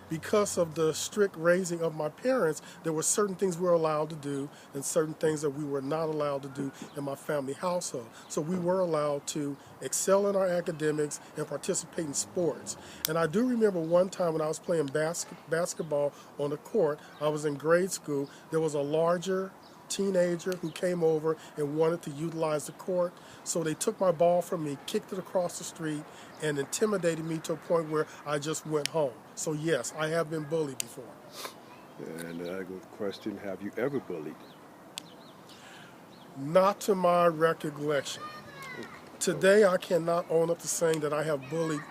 because of the strict raising of my parents, there were certain things we were allowed to do and certain things that we were not allowed to do in my family household. So we were allowed to excel in our academics and participate in sports. And I do remember one time when I was playing basketball on the court, I was in grade school, there was a larger teenager who came over and wanted to utilize the court. So they took my ball from me, kicked it across the street, and intimidated me to a point where I just went home. So yes, I have been bullied before. And a question, have you ever bullied? Not to my recollection. Today I cannot own up to saying that I have bullied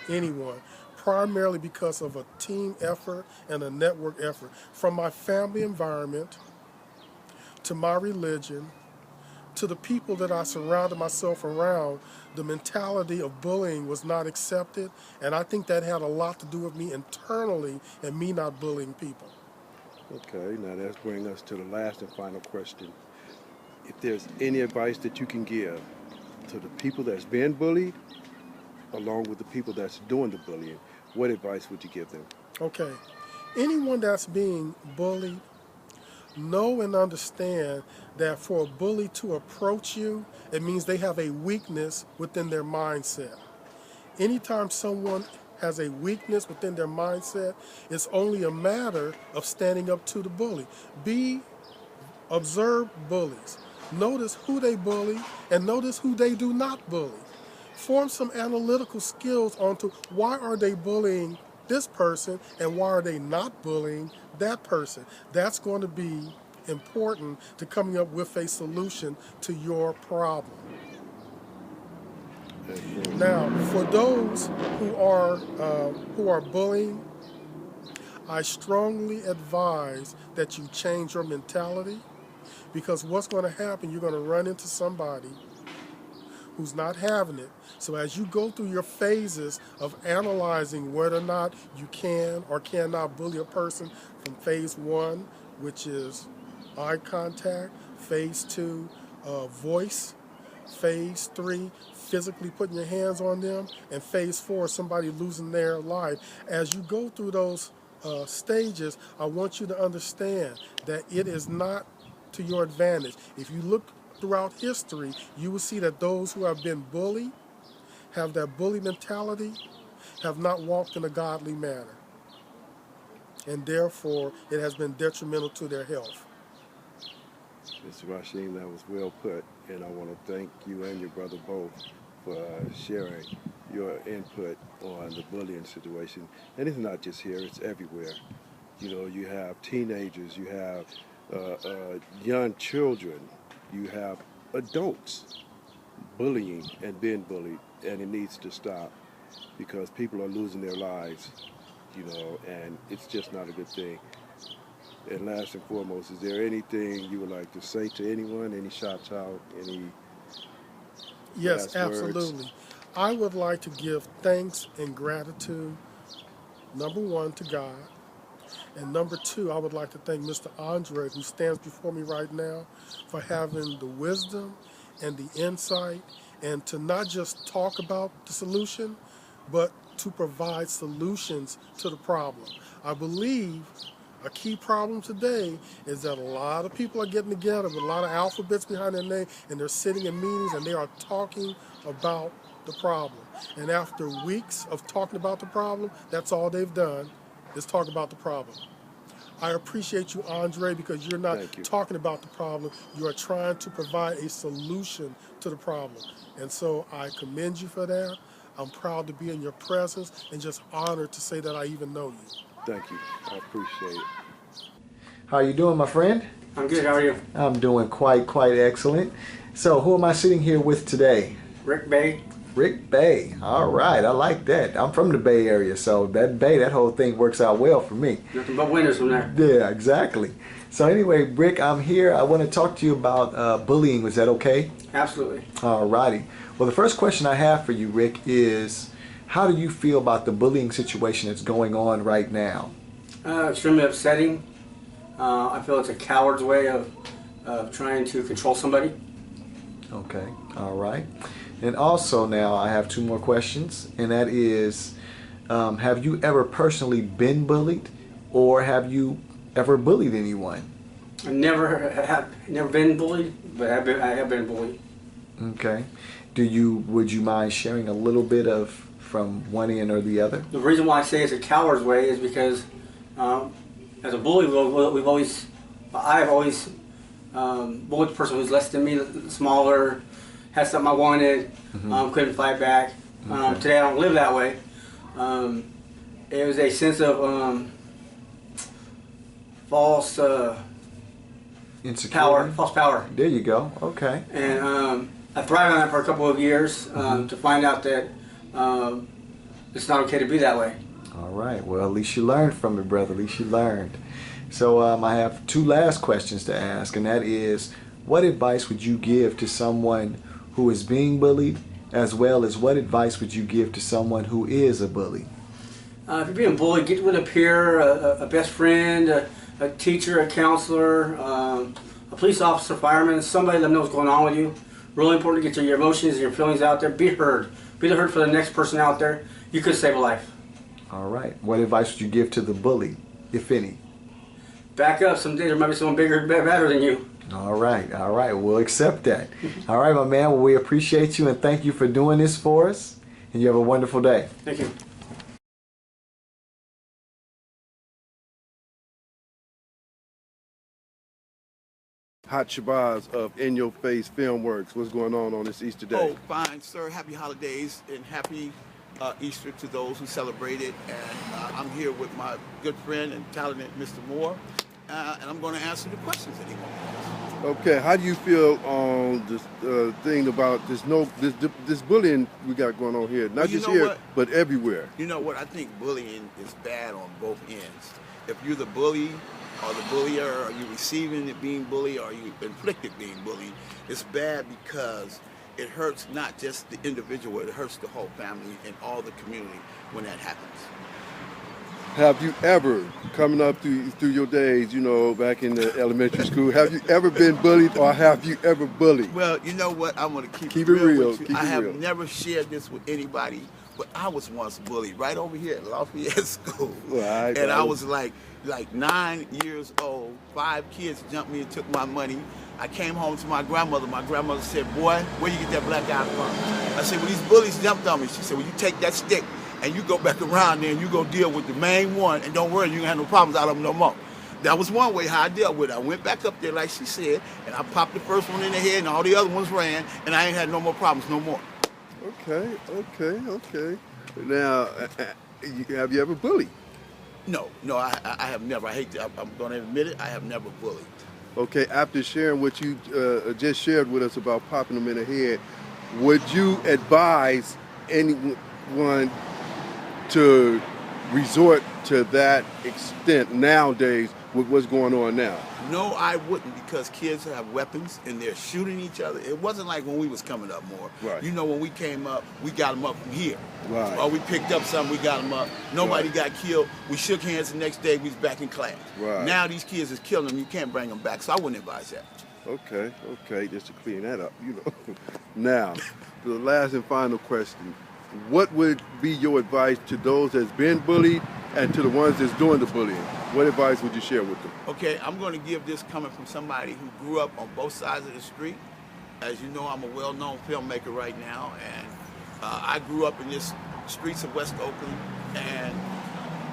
anyone. primarily because of a team effort and a network effort. From my family environment to my religion to the people that I surrounded myself around, the mentality of bullying was not accepted, and I think that had a lot to do with me internally and me not bullying people. Okay, now that's bring us to the last and final question. If there's any advice that you can give to the people that's been bullied, along with the people that's doing the bullying, what advice would you give them? Okay, anyone that's being bullied, know and understand that for a bully to approach you, it means they have a weakness within their mindset. Anytime someone has a weakness within their mindset, it's only a matter of standing up to the bully. Observe bullies. Notice who they bully and notice who they do not bully. Form some analytical skills onto why are they bullying this person and why are they not bullying that person. That's going to be important to coming up with a solution to your problem. Now, for those who are bullying, I strongly advise that you change your mentality, because what's going to happen, you're going to run into somebody who's not having it. So as you go through your phases of analyzing whether or not you can or cannot bully a person, from phase 1, which is eye contact, phase 2, voice, phase 3, physically putting your hands on them, and phase 4, somebody losing their life. As you go through those stages, I want you to understand that it is not to your advantage. If you look throughout history, you will see that those who have been bullied, have that bully mentality, have not walked in a godly manner. And therefore, it has been detrimental to their health. Mr. Rasheen, that was well put, and I want to thank you and your brother both for sharing your input on the bullying situation. And it's not just here, it's everywhere. You know, you have teenagers, you have young children, you have adults bullying and being bullied, and it needs to stop because people are losing their lives, you know, and it's just not a good thing. And last and foremost, is there anything you would like to say to anyone? Any shots out? Any Yes, last absolutely. words? I would like to give thanks and gratitude, number 1, to God. And number 2, I would like to thank Mr. Andre, who stands before me right now, for having the wisdom and the insight, and to not just talk about the solution, but to provide solutions to the problem. I believe a key problem today is that a lot of people are getting together with a lot of alphabets behind their name, and they're sitting in meetings and they are talking about the problem. And after weeks of talking about the problem, that's all they've done is talk about the problem. I appreciate you, Andre, because you're not talking about the problem. You are trying to provide a solution to the problem. And so I commend you for that. I'm proud to be in your presence and just honored to say that I even know you. Thank you. I appreciate it. How are you doing, my friend? I'm good. How are you? I'm doing quite excellent. So who am I sitting here with today? Rick Bay. Rick Bay. All right. I like that. I'm from the Bay Area, so that Bay, that whole thing works out well for me. Nothing but winners from there. Yeah, exactly. So anyway, Rick, I'm here. I want to talk to you about bullying. Was that okay? Absolutely. All righty. Well, the first question I have for you, Rick, is how do you feel about the bullying situation that's going on right now? Extremely upsetting. I feel it's a coward's way of trying to control somebody. Okay. All right. And also now I have 2 more questions, and that is, have you ever personally been bullied, or have you ever bullied anyone? I never been bullied, but I have been bullied. Okay. Would you mind sharing a little bit of from one end or the other? The reason why I say it's a coward's way is because as a bully, I've always bullied the person who's less than me, smaller, had something I wanted, couldn't fight back. Okay. Today I don't live that way. It was a sense of false insecurity. False power. There you go. Okay. And I thrived on that for a couple of years to find out that it's not okay to be that way. All right. Well, at least you learned from it, brother. At least you learned. So I have two last questions to ask, and that is, what advice would you give to someone who is being bullied, as well as what advice would you give to someone who is a bully? If you're being bullied, get with a peer, a best friend, a teacher, a counselor, a police officer, fireman, somebody that knows what's going on with you. Really important to get your emotions and your feelings out there. Be heard. Be the heard for the next person out there. You could save a life. All right. What advice would you give to the bully, if any? Back up. Someday there might be someone bigger, better than you. All right. All right. We'll accept that. All right, my man. Well, we appreciate you and thank you for doing this for us. And you have a wonderful day. Thank you. Hot Shabazz of In Your Face Filmworks. What's going on this Easter Day? Oh, fine, sir. Happy holidays and happy Easter to those who celebrate it. And I'm here with my good friend and talented Mr. Moore, and I'm going to answer the questions that he wants. Okay, how do you feel on this thing about this bullying we got going on here? Not just here, but everywhere. You know what? I think bullying is bad on both ends. If you're the bully or the bullier, are you receiving it being bullied, or are you inflicted being bullied? It's bad because it hurts not just the individual, it hurts the whole family and all the community when that happens. Have you ever, coming up through your days, you know, back in the elementary school, have you ever been bullied or have you ever bullied? Well, you know what? I'm going to keep it real. With you. I have never shared this with anybody, but I was once bullied right over here at Lafayette School. Right, and I was like 9 years old. 5 kids jumped me and took my money. I came home to my grandmother. My grandmother said, "Boy, where you get that black eye from?" I said, "Well, these bullies jumped on me." She said, "Well, you take that stick and you go back around there and you go deal with the main one, and don't worry, you ain't have no problems out of them no more." That was one way how I dealt with it. I went back up there like she said, and I popped the first one in the head, and all the other ones ran, and I ain't had no more problems no more. Okay. Now, have you ever bullied? No, I have never. I'm going to admit it, I have never bullied. Okay, after sharing what you just shared with us about popping them in the head, would you advise anyone to resort to that extent nowadays with what's going on now? No, I wouldn't, because kids have weapons and they're shooting each other. It wasn't like when we was coming up more. Right. You know, when we came up, we got them up from here. Right. Or we picked up something, we got them up. Nobody got killed. We shook hands the next day, we was back in class. Right. Now these kids is killing them. You can't bring them back, so I wouldn't advise that. Okay, just to clean that up, you know. Now, the last and final question. What would be your advice to those that's been bullied and to the ones that's doing the bullying? What advice would you share with them? Okay, I'm going to give this coming from somebody who grew up on both sides of the street. As you know, I'm a well-known filmmaker right now, and I grew up in the streets of West Oakland and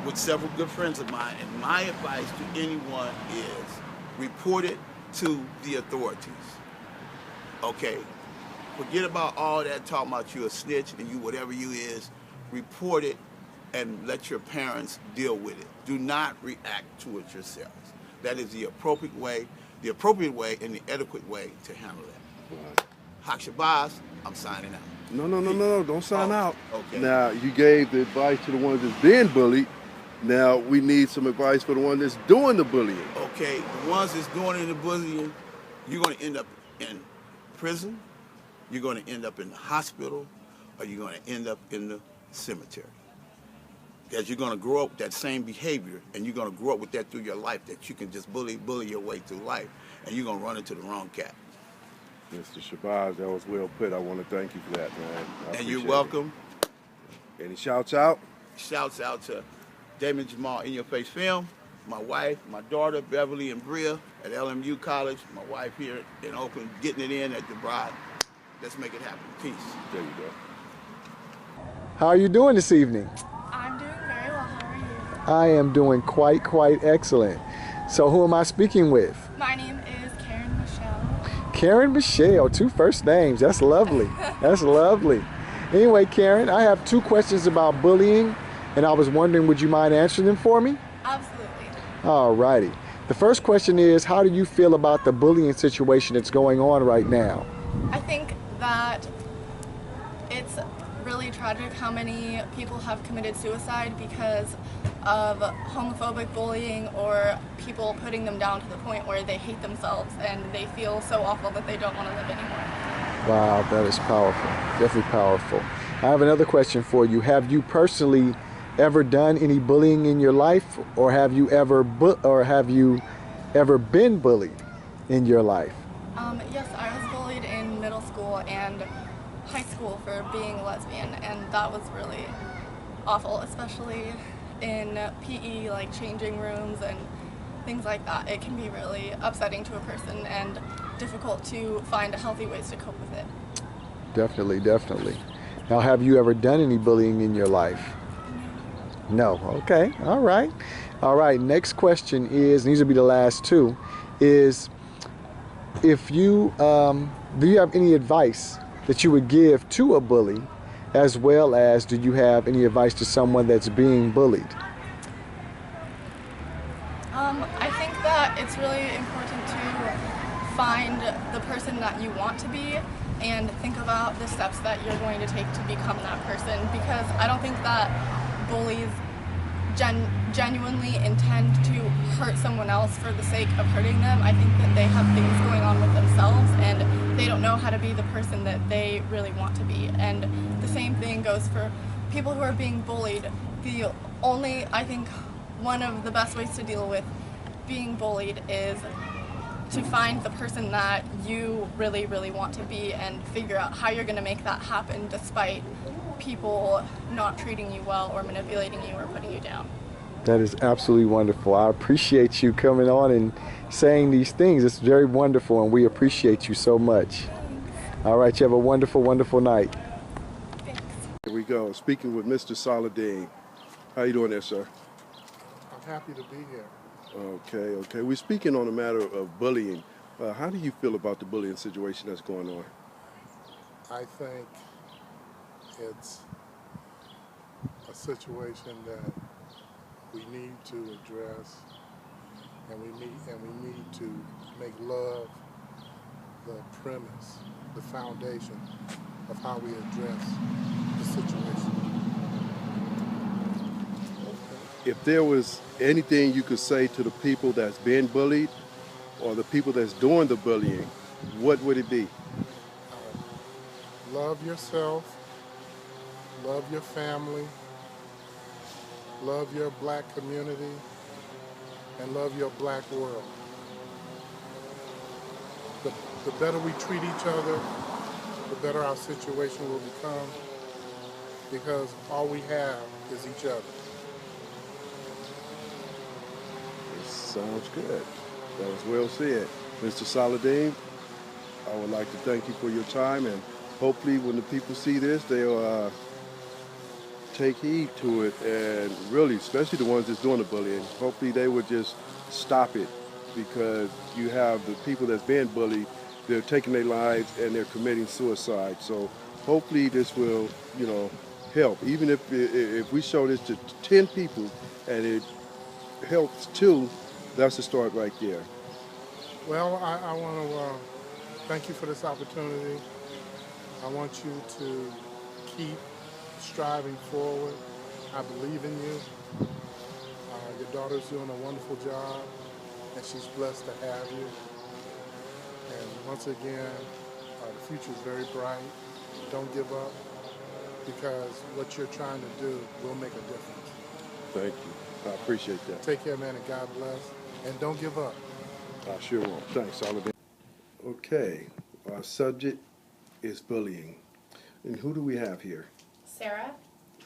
with several good friends of mine, and my advice to anyone is report it to the authorities. Okay, forget about all that talking about you a snitch and you whatever you is. Report it and let your parents deal with it. Do not react to it yourselves. That is the appropriate way and the adequate way to handle that. Right. Hak Shabazz, I'm signing out. No, don't sign out. Okay. Now, you gave the advice to the ones that's being bullied. Now, we need some advice for the one that's doing the bullying. Okay, the ones that's doing the bullying, you're going to end up in prison, you're going to end up in the hospital, or you're going to end up in the cemetery. Because you're going to grow up with that same behavior, and you're going to grow up with that through your life, that you can just bully your way through life, and you're going to run into the wrong cat. Mr. Shabazz, that was well put. I want to thank you for that, man. And you're welcome. Any shouts out? Shouts out to Damon Jamal In Your Face Film, my wife, my daughter, Beverly and Bria at L.M.P College, my wife here in Oakland, getting it in at the Bride. Let's make it happen. Peace. There you go. How are you doing this evening? I'm doing very well. How are you? I am doing quite excellent. So who am I speaking with? My name is Karen Michelle. Karen Michelle, 2 first names. That's lovely. That's lovely. Anyway, Karen, I have 2 questions about bullying, and I was wondering, would you mind answering them for me? Absolutely. All righty. The first question is, how do you feel about the bullying situation that's going on right now? I think that it's really tragic how many people have committed suicide because of homophobic bullying or people putting them down to the point where they hate themselves and they feel so awful that they don't want to live anymore. Wow, that is powerful. Definitely powerful. I have another question for you. Have you personally ever done any bullying in your life, or have you ever been bullied in your life? Yes, I was bullied in middle school and high school for being lesbian, and that was really awful, especially in PE, like changing rooms and things like that. It can be really upsetting to a person and difficult to find healthy ways to cope with it. Definitely, definitely. Now, have you ever done any bullying in your life? No. Okay. All right. All right. Next question is, and these will be the last two, is if you, do you have any advice that you would give to a bully, as well as do you have any advice to someone that's being bullied? I think that it's really important to find the person that you want to be and think about the steps that you're going to take to become that person, because I don't think that bullies genuinely intend to hurt someone else for the sake of hurting them. I think that they have things going on with themselves and they don't know how to be the person that they really want to be. And the same thing goes for people who are being bullied. I think one of the best ways to deal with being bullied is to find the person that you really, really want to be and figure out how you're going to make that happen despite people not treating you well or manipulating you or putting you down. That is absolutely wonderful. I appreciate you coming on and saying these things. It's very wonderful, and we appreciate you so much. All right, you have a wonderful, wonderful night. Thanks. Here we go. Speaking with Mr. Saladin. How you doing there, sir? I'm happy to be here. Okay. We're speaking on the matter of bullying. How do you feel about the bullying situation that's going on? I think it's a situation that we need to address, and we need to make love the premise, the foundation of how we address the situation. If there was anything you could say to the people that's being bullied or the people that's doing the bullying, what would it be? Love yourself, love your family, love your black community, and love your black world. The better we treat each other, the better our situation will become, because all we have is each other. Sounds good. That was well said. Mr. Saladin, I would like to thank you for your time, and hopefully when the people see this, they'll take heed to it, and really, especially the ones that's doing the bullying, hopefully they would just stop it, because you have the people that's being bullied, they're taking their lives and they're committing suicide. So hopefully this will, help. Even if we show this to 10 people and it helps 2, that's the start right there. Well, I want to thank you for this opportunity. I want you to keep striving forward. I believe in you. Your daughter's doing a wonderful job, and she's blessed to have you. And once again, the future is very bright. Don't give up, because what you're trying to do will make a difference. Thank you. I appreciate that. Take care, man, and God bless. And don't give up. I sure won't. Thanks, Saladin. Okay, our subject is bullying. And who do we have here? Sarah.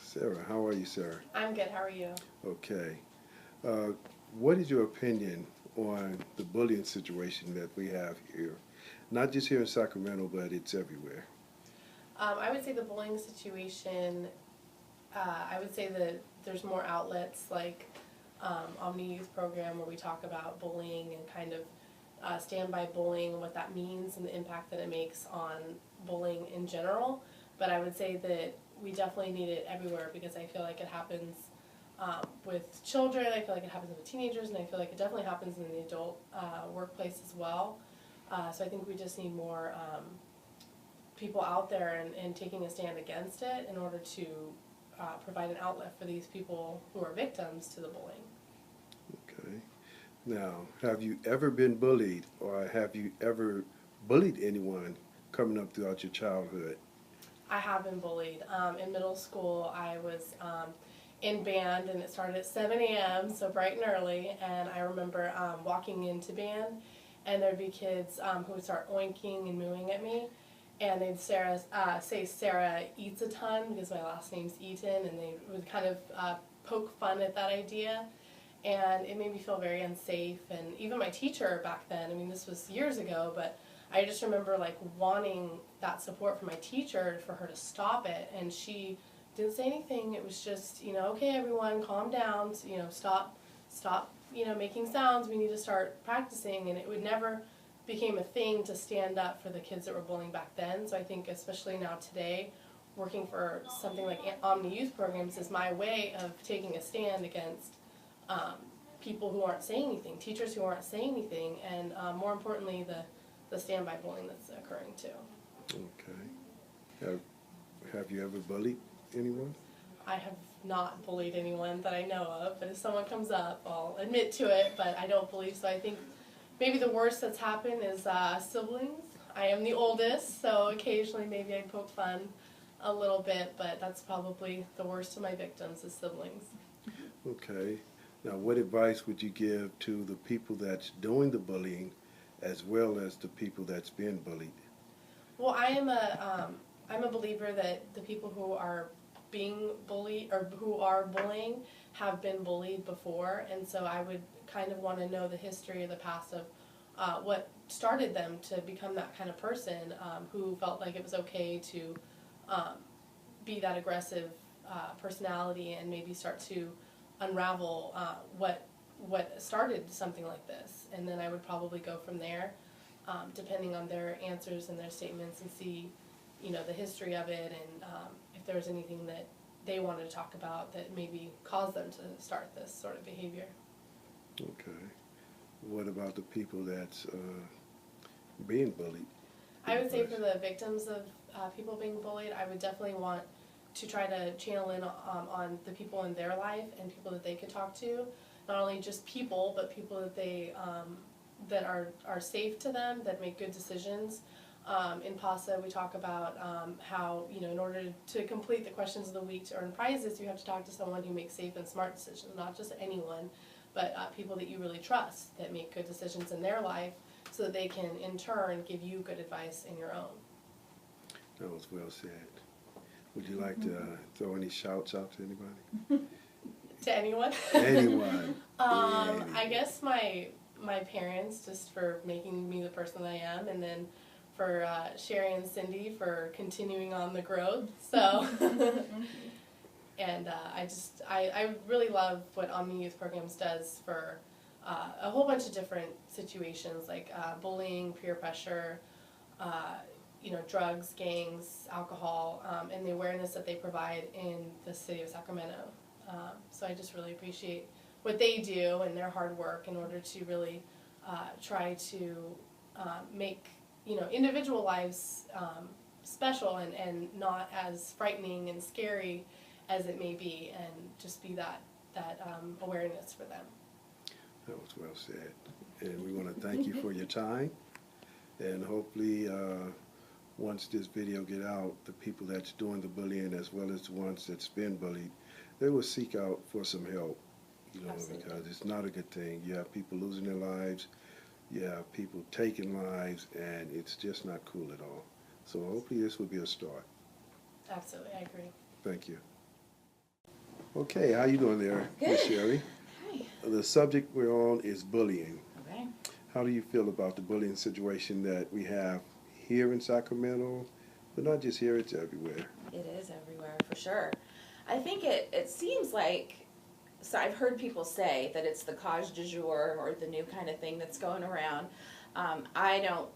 Sarah. How are you, Sarah? I'm good. How are you? Okay. What is your opinion on the bullying situation that we have here? Not just here in Sacramento, but it's everywhere. I would say the bullying situation, I would say that there's more outlets like Omni Youth Program where we talk about bullying and kind of stand by bullying and what that means and the impact that it makes on bullying in general. But I would say that we definitely need it everywhere, because I feel like it happens with children, I feel like it happens with teenagers, and I feel like it definitely happens in the adult workplace as well. So I think we just need more people out there and taking a stand against it in order to provide an outlet for these people who are victims to the bullying. Okay. Now, have you ever been bullied, or have you ever bullied anyone coming up throughout your childhood? I have been bullied. In middle school, I was in band, and it started at 7 a.m., so bright and early, and I remember walking into band, and there'd be kids who would start oinking and mooing at me, and they'd say Sarah eats a ton, because my last name's Eaton, and they would kind of poke fun at that idea, and it made me feel very unsafe. And even my teacher back then, I mean, this was years ago, but I just remember like wanting that support from my teacher for her to stop it, and she didn't say anything. It was just, you know, okay, everyone, calm down, you know, stop, you know, making sounds. We need to start practicing, and it would never became a thing to stand up for the kids that were bullying back then. So I think, especially now today, working for something like Omni Youth Programs is my way of taking a stand against people who aren't saying anything, teachers who aren't saying anything, and more importantly, the standby bullying that's occurring too. Okay. Have you ever bullied anyone? I have not bullied anyone that I know of, but if someone comes up, I'll admit to it, but I don't believe so. I think maybe the worst that's happened is siblings. I am the oldest, so occasionally maybe I poke fun a little bit, but that's probably the worst of my victims is siblings. Okay. Now, what advice would you give to the people that's doing the bullying as well as the people that's being bullied? Well, I'm a believer that the people who are being bullied or who are bullying have been bullied before, and so I would kind of want to know the history or the past of what started them to become that kind of person who felt like it was okay to be that aggressive personality and maybe start to unravel what started something like this. And then I would probably go from there, depending on their answers and their statements, and see, you know, the history of it, and if there was anything that they wanted to talk about that maybe caused them to start this sort of behavior. Okay. What about the people that's being bullied? I would say for the victims of people being bullied, I would definitely want to try to channel in on the people in their life and people that they could talk to. Not only just people, but people that they that are safe to them, that make good decisions. In PASA, we talk about how, you know, in order to complete the questions of the week to earn prizes, you have to talk to someone who makes safe and smart decisions, not just anyone, but people that you really trust that make good decisions in their life, so that they can, in turn, give you good advice in your own. That was well said. Would you like to throw any shouts out to anybody? To anyone? Anyone. I guess my parents, just for making me the person I am, and then for Sherry and Cindy for continuing on the growth. So, and I really love what Omni Youth Programs does for a whole bunch of different situations, like bullying, peer pressure, you know, drugs, gangs, alcohol, and the awareness that they provide in the city of Sacramento. So I just really appreciate what they do and their hard work in order to really try to make, you know, individual lives special and not as frightening and scary as it may be, and just be that awareness for them. That was well said. And we want to thank you for your time, and hopefully once this video get out, the people that's doing the bullying as well as the ones that's been bullied, they will seek out for some help, you know, because it's not a good thing. You have people losing their lives, you have people taking lives, and it's just not cool at all. So hopefully this will be a start. Absolutely, I agree. Thank you. Okay, how you doing there, Miss Sherry? Hi. The subject we're on is bullying. Okay. How do you feel about the bullying situation that we have here in Sacramento, but not just here, it's everywhere? It is everywhere, for sure. I think it seems like, so I've heard people say that it's the cause du jour, or the new kind of thing that's going around. I don't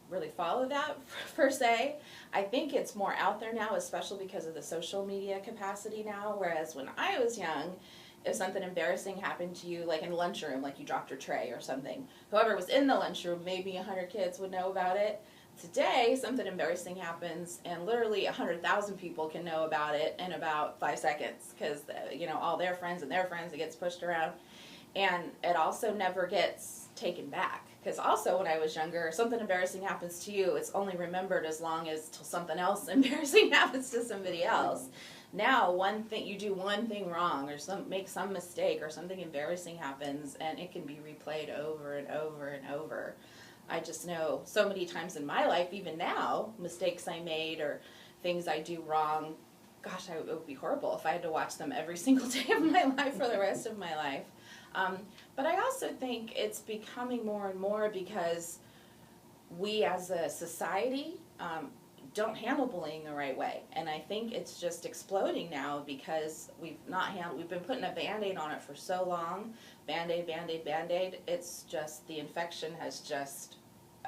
really follow that per se. I think it's more out there now, especially because of the social media capacity now, whereas when I was young, if something embarrassing happened to you, like in lunchroom, like you dropped your tray or something, whoever was in the lunchroom, maybe 100 kids would know about it. Today, something embarrassing happens, and literally 100,000 people can know about it in about 5 seconds, because all their friends and their friends, it gets pushed around, and it also never gets taken back. Because also, when I was younger, something embarrassing happens to you, it's only remembered as long as till something else embarrassing happens to somebody else. Now, you do one thing wrong, or make some mistake, or something embarrassing happens, and it can be replayed over and over and over. I just know so many times in my life, even now, mistakes I made or things I do wrong. Gosh, it would be horrible if I had to watch them every single day of my life for the rest of my life. But I also think it's becoming more and more because we as a society don't handle bullying the right way. And I think it's just exploding now because we've been putting a Band-Aid on it for so long. Band-Aid, Band-Aid, Band-Aid. It's just, the infection has just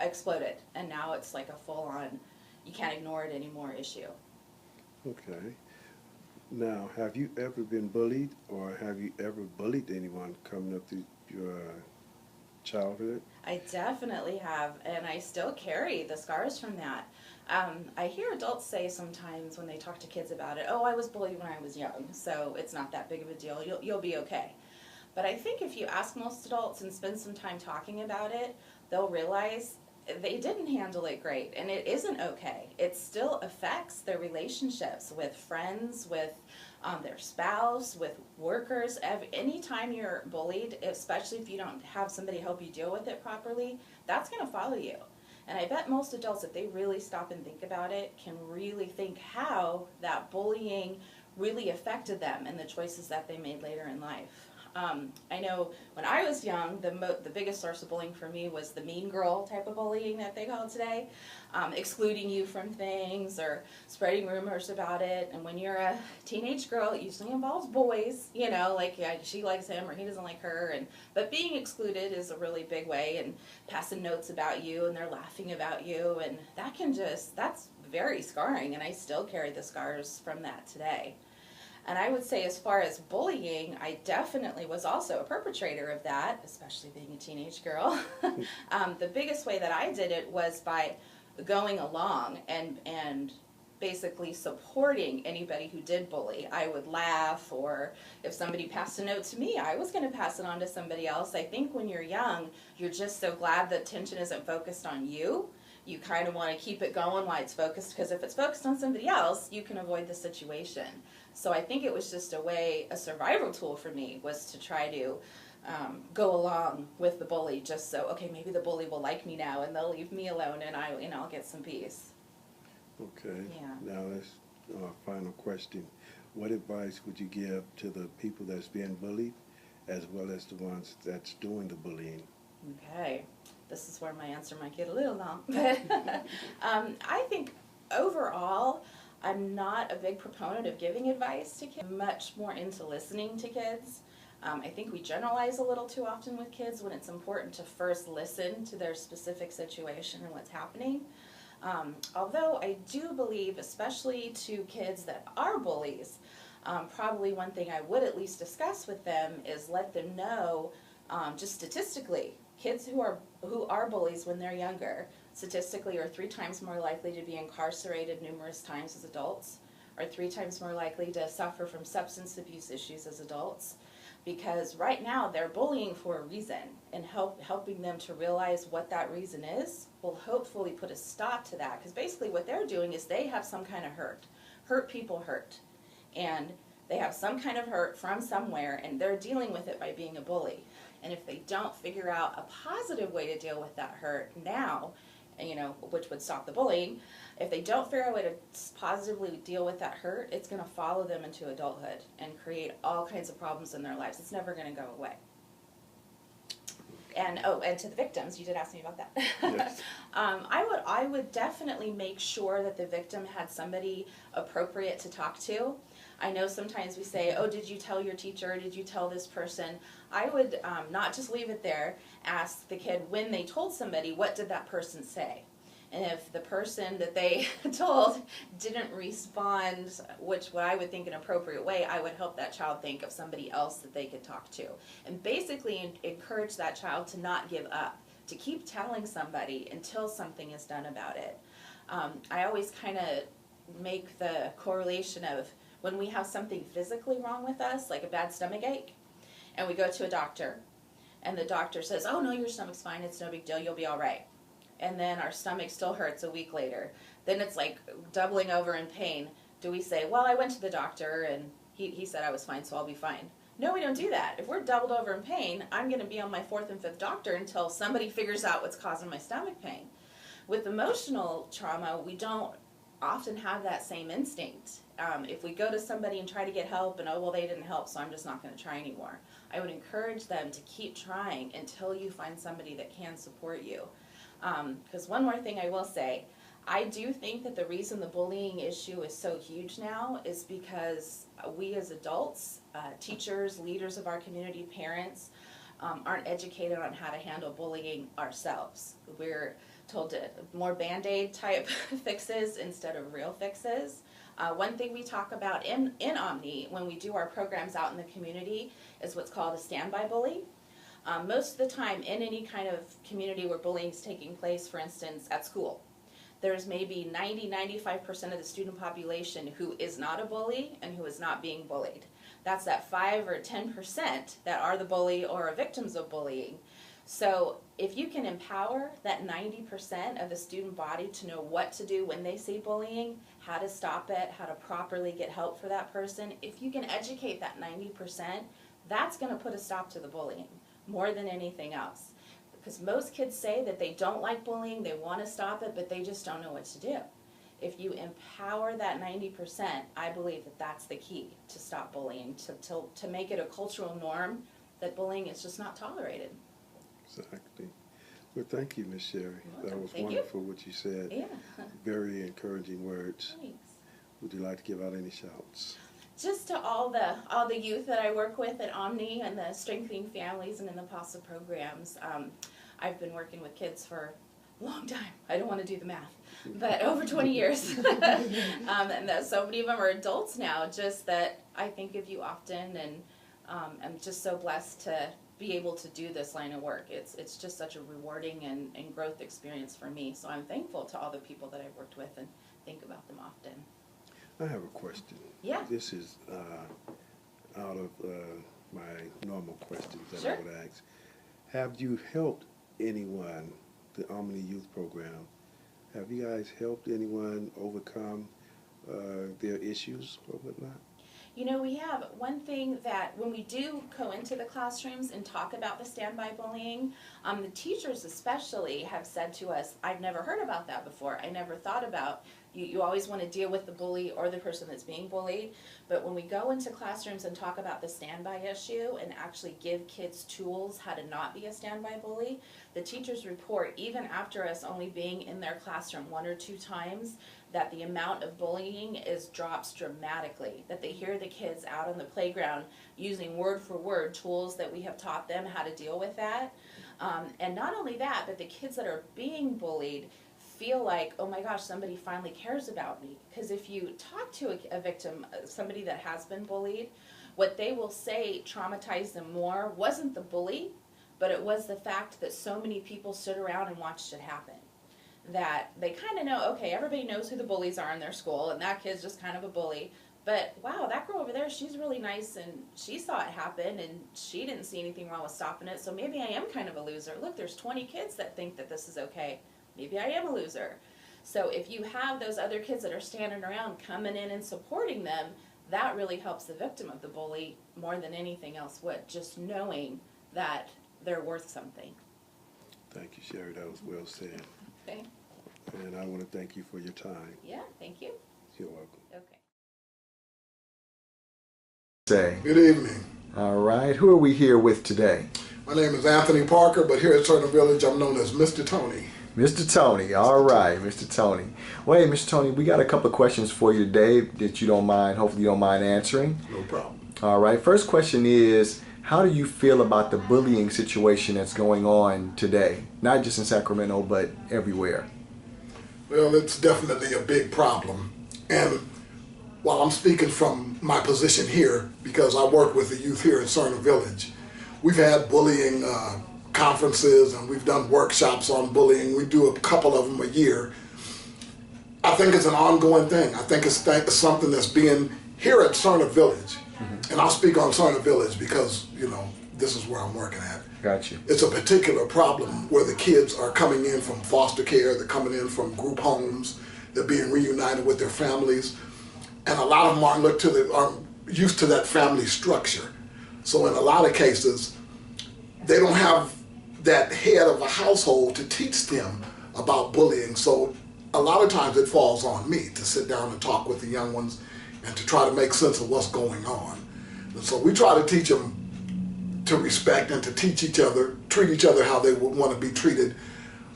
exploded. And now it's like a full-on, you can't ignore it anymore issue. Okay. Now, have you ever been bullied, or have you ever bullied anyone coming up through your childhood? I definitely have, and I still carry the scars from that. I hear adults say sometimes when they talk to kids about it, oh, I was bullied when I was young, so it's not that big of a deal, you'll be okay. But I think if you ask most adults and spend some time talking about it, they'll realize they didn't handle it great, and it isn't okay. It still affects their relationships with friends, with their spouse, with workers. Anytime you're bullied, especially if you don't have somebody help you deal with it properly, that's going to follow you. And I bet most adults, if they really stop and think about it, can really think how that bullying really affected them and the choices that they made later in life. I know when I was young, the biggest source of bullying for me was the mean girl type of bullying that they call today, excluding you from things or spreading rumors about it. And when you're a teenage girl, it usually involves boys, like she likes him or he doesn't like her. But being excluded is a really big way, and passing notes about you and they're laughing about you, and that's very scarring, and I still carry the scars from that today. And I would say, as far as bullying, I definitely was also a perpetrator of that, especially being a teenage girl. The biggest way that I did it was by going along and basically supporting anybody who did bully. I would laugh, or if somebody passed a note to me, I was going to pass it on to somebody else. I think when you're young, you're just so glad the attention isn't focused on you. You kind of want to keep it going while it's focused, because if it's focused on somebody else, you can avoid the situation. So I think it was just a survival tool for me, was to try to go along with the bully, just so, okay, maybe the bully will like me now and they'll leave me alone and I'll get some peace. Okay. Yeah. Now let's final question. What advice would you give to the people that's being bullied, as well as the ones that's doing the bullying? Okay. This is where my answer might get a little long. But I think overall, I'm not a big proponent of giving advice to kids. I'm much more into listening to kids. I think we generalize a little too often with kids, when it's important to first listen to their specific situation and what's happening. Although I do believe, especially to kids that are bullies, probably one thing I would at least discuss with them is let them know, just statistically, kids who are bullies when they're younger, statistically are 3 times more likely to be incarcerated numerous times as adults, are 3 times more likely to suffer from substance abuse issues as adults, because right now they're bullying for a reason, and helping them to realize what that reason is will hopefully put a stop to that, because basically what they're doing is they have some kind of hurt. Hurt people hurt, and they have some kind of hurt from somewhere, and they're dealing with it by being a bully. And if they don't figure out a positive way to deal with that hurt now, which would stop the bullying, if they don't figure out a way to positively deal with that hurt, it's going to follow them into adulthood and create all kinds of problems in their lives. It's never going to go away. And to the victims, you did ask me about that. Yes. I would definitely make sure that the victim had somebody appropriate to talk to. I know sometimes we say, oh, did you tell your teacher? Did you tell this person? I would not just leave it there. Ask the kid, when they told somebody, what did that person say? And if the person that they told didn't respond, what I would think an appropriate way, I would help that child think of somebody else that they could talk to. And basically encourage that child to not give up. to keep telling somebody until something is done about it. I always kind of make the correlation of when we have something physically wrong with us, like a bad stomach ache, and we go to a doctor, and the doctor says, oh no, your stomach's fine, it's no big deal, you'll be all right. And then our stomach still hurts a week later. Then it's like doubling over in pain. Do we say, well, I went to the doctor and he said I was fine, so I'll be fine? No, we don't do that. If we're doubled over in pain, I'm going to be on my 4th and 5th doctor until somebody figures out what's causing my stomach pain. With emotional trauma, we don't often have that same instinct. If we go to somebody and try to get help and, oh, well, they didn't help, so I'm just not going to try anymore. I would encourage them to keep trying until you find somebody that can support you. Because one more thing I will say, I do think that the reason the bullying issue is so huge now is because we as adults, teachers, leaders of our community, parents, aren't educated on how to handle bullying ourselves. We're told to more Band-Aid type fixes instead of real fixes. One thing we talk about in Omni when we do our programs out in the community is what's called a standby bully. Most of the time in any kind of community where bullying is taking place, for instance, at school, there's maybe 90–95% of the student population who is not a bully and who is not being bullied. That's that 5 or 10% that are the bully or are victims of bullying. So if you can empower that 90% of the student body to know what to do when they see bullying, how to stop it, how to properly get help for that person, if you can educate that 90%, that's going to put a stop to the bullying more than anything else. Because most kids say that they don't like bullying, they want to stop it, but they just don't know what to do. If you empower that 90%, I believe that that's the key to stop bullying, to make it a cultural norm that bullying is just not tolerated. Exactly. Well, thank you, Ms. Sherry. That was Thank wonderful what you said. Yeah. Very encouraging words. Thanks. Would you like to give out any shouts? Just to all the youth that I work with at Omni and the Strengthening Families and in the PASA programs. I've been working with kids for a long time. I don't want to do the math, but over 20 years. And so many of them are adults now, just that I think of you often, and I'm just so blessed to be able to do this line of work. It's just such a rewarding and growth experience for me. So I'm thankful to all the people that I've worked with and think about them often. I have a question. Yeah. This is out of my normal questions that Sure. I would ask. Have you helped anyone, the Omni Youth Program, have you guys helped anyone overcome their issues or whatnot? You know, we have one thing that when we do go into the classrooms and talk about the standby bullying, the teachers especially have said to us, I've never heard about that before. I never thought about, you always want to deal with the bully or the person that's being bullied. But when we go into classrooms and talk about the standby issue and actually give kids tools how to not be a standby bully, the teachers report, even after us only being in their classroom 1 or 2 times, that the amount of bullying drops dramatically, that they hear the kids out on the playground using word for word tools that we have taught them how to deal with that. And not only that, but the kids that are being bullied feel like, oh my gosh, somebody finally cares about me. Because if you talk to a victim, somebody that has been bullied, what they will say traumatized them more wasn't the bully, but it was the fact that so many people stood around and watched it happen. That they kind of know, okay, everybody knows who the bullies are in their school, and that kid's just kind of a bully. But wow, that girl over there, she's really nice, and she saw it happen, and she didn't see anything wrong with stopping it, so maybe I am kind of a loser. Look, there's 20 kids that think that this is okay. Maybe I am a loser. So if you have those other kids that are standing around coming in and supporting them, that really helps the victim of the bully more than anything else would, just knowing that they're worth something. Thank you, Sherry. That was well said. Okay. And I want to thank you for your time. Yeah, thank you. You're welcome. Okay. Say. Good evening. All right. Who are we here with today? My name is Anthony Parker, but here at Certain Village, I'm known as Mr. Tony. Mr. Tony. All right, Mr. Tony. Well, hey, Mr. Tony, we got a couple of questions for you today that you don't mind, hopefully you don't mind answering. No problem. All right. First question is, how do you feel about the bullying situation that's going on today? Not just in Sacramento, but everywhere. Well, it's definitely a big problem. And while I'm speaking from my position here, because I work with the youth here at Certain Village, we've had bullying conferences and we've done workshops on bullying. We do a couple of them a year. I think it's an ongoing thing. I think it's something that's being here at Cerner Village. And I'll speak on Cerner Village because, you know, this is where I'm working at. Gotcha. It's a particular problem where the kids are coming in from foster care, they're coming in from group homes, they're being reunited with their families, and a lot of them are used to that family structure. So in a lot of cases, they don't have that head of a household to teach them about bullying. So a lot of times it falls on me to sit down and talk with the young ones and to try to make sense of what's going on. And so we try to teach them to respect and to teach each other, treat each other how they would want to be treated.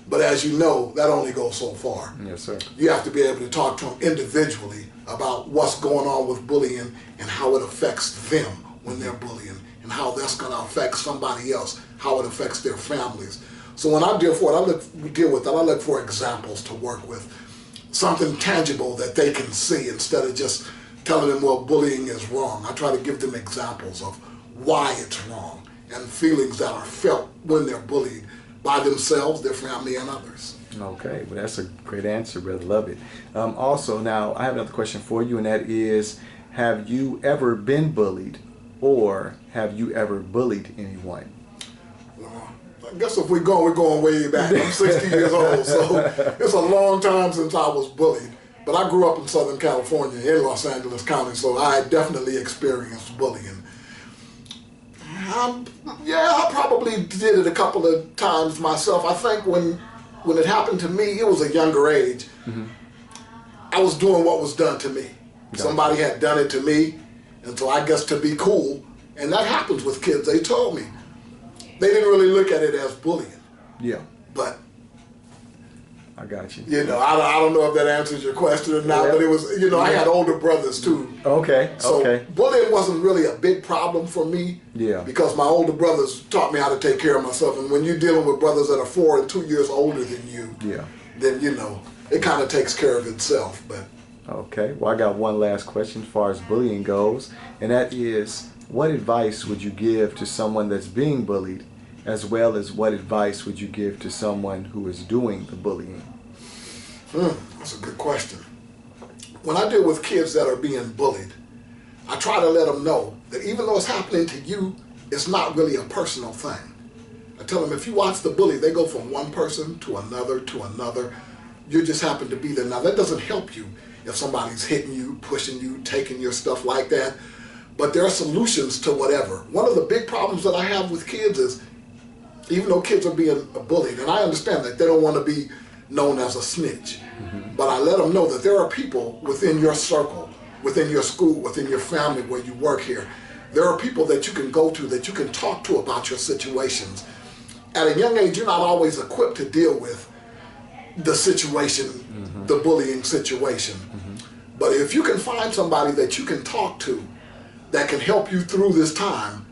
But as you know, that only goes so far. Yes, sir. You have to be able to talk to them individually about what's going on with bullying and how it affects them when they're bullying and how that's going to affect somebody else, how it affects their families. So when I deal I look for examples to work with, something tangible that they can see instead of just telling them, well, bullying is wrong. I try to give them examples of why it's wrong and feelings that are felt when they're bullied by themselves, their family, and others. Okay, well, that's a great answer, brother. Love it. Also, now I have another question for you, and that is, have you ever been bullied, or have you ever bullied anyone? I guess if we're going way back. I'm 60 years old, so it's a long time since I was bullied. But I grew up in Southern California, in Los Angeles County, so I definitely experienced bullying. I probably did it a couple of times myself. I think when it happened to me, it was a younger age. I was doing what was done to me. Somebody had done it to me, and so I guess to be cool, and that happens with kids. They told me. They didn't really look at it as bullying. Yeah. But I got you. You know, I don't know if that answers your question or not, but it was, you know, I had older brothers too. Okay, so bullying wasn't really a big problem for me. Yeah. Because my older brothers taught me how to take care of myself. And when you're dealing with brothers that are 4 and 2 years older than you, then, you know, it kind of takes care of itself. But okay, well, I got one last question as far as bullying goes, and that is, what advice would you give to someone that's being bullied, as well as what advice would you give to someone who is doing the bullying? That's a good question. When I deal with kids that are being bullied, I try to let them know that even though it's happening to you, it's not really a personal thing. I tell them, if you watch the bully, they go from one person to another to another. You just happen to be there. Now, that doesn't help you if somebody's hitting you, pushing you, taking your stuff like that. But there are solutions to whatever. One of the big problems that I have with kids is, even though kids are being bullied, and I understand that they don't want to be known as a snitch, but I let them know that there are people within your circle, within your school, within your family where you work here. There are people that you can go to, that you can talk to about your situations. At a young age, you're not always equipped to deal with the situation, the bullying situation. But if you can find somebody that you can talk to that can help you through this time,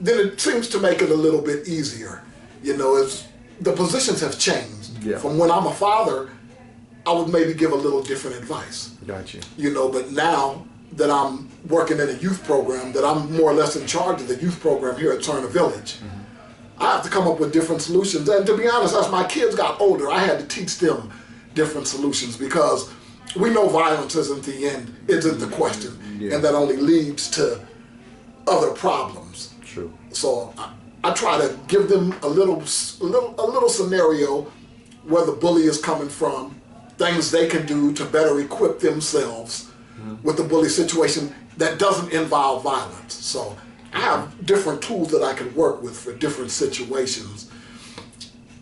then it seems to make it a little bit easier. You know, the positions have changed. From when I'm a father, I would maybe give a little different advice. Gotcha. You know, but now that I'm working in a youth program, that I'm more or less in charge of the youth program here at Cerner Village, I have to come up with different solutions. And to be honest, as my kids got older, I had to teach them different solutions, because we know violence isn't the end, isn't the question, and that only leads to other problems. True. So I try to give them a little scenario where the bully is coming from, things they can do to better equip themselves with the bully situation that doesn't involve violence. So I have different tools that I can work with for different situations.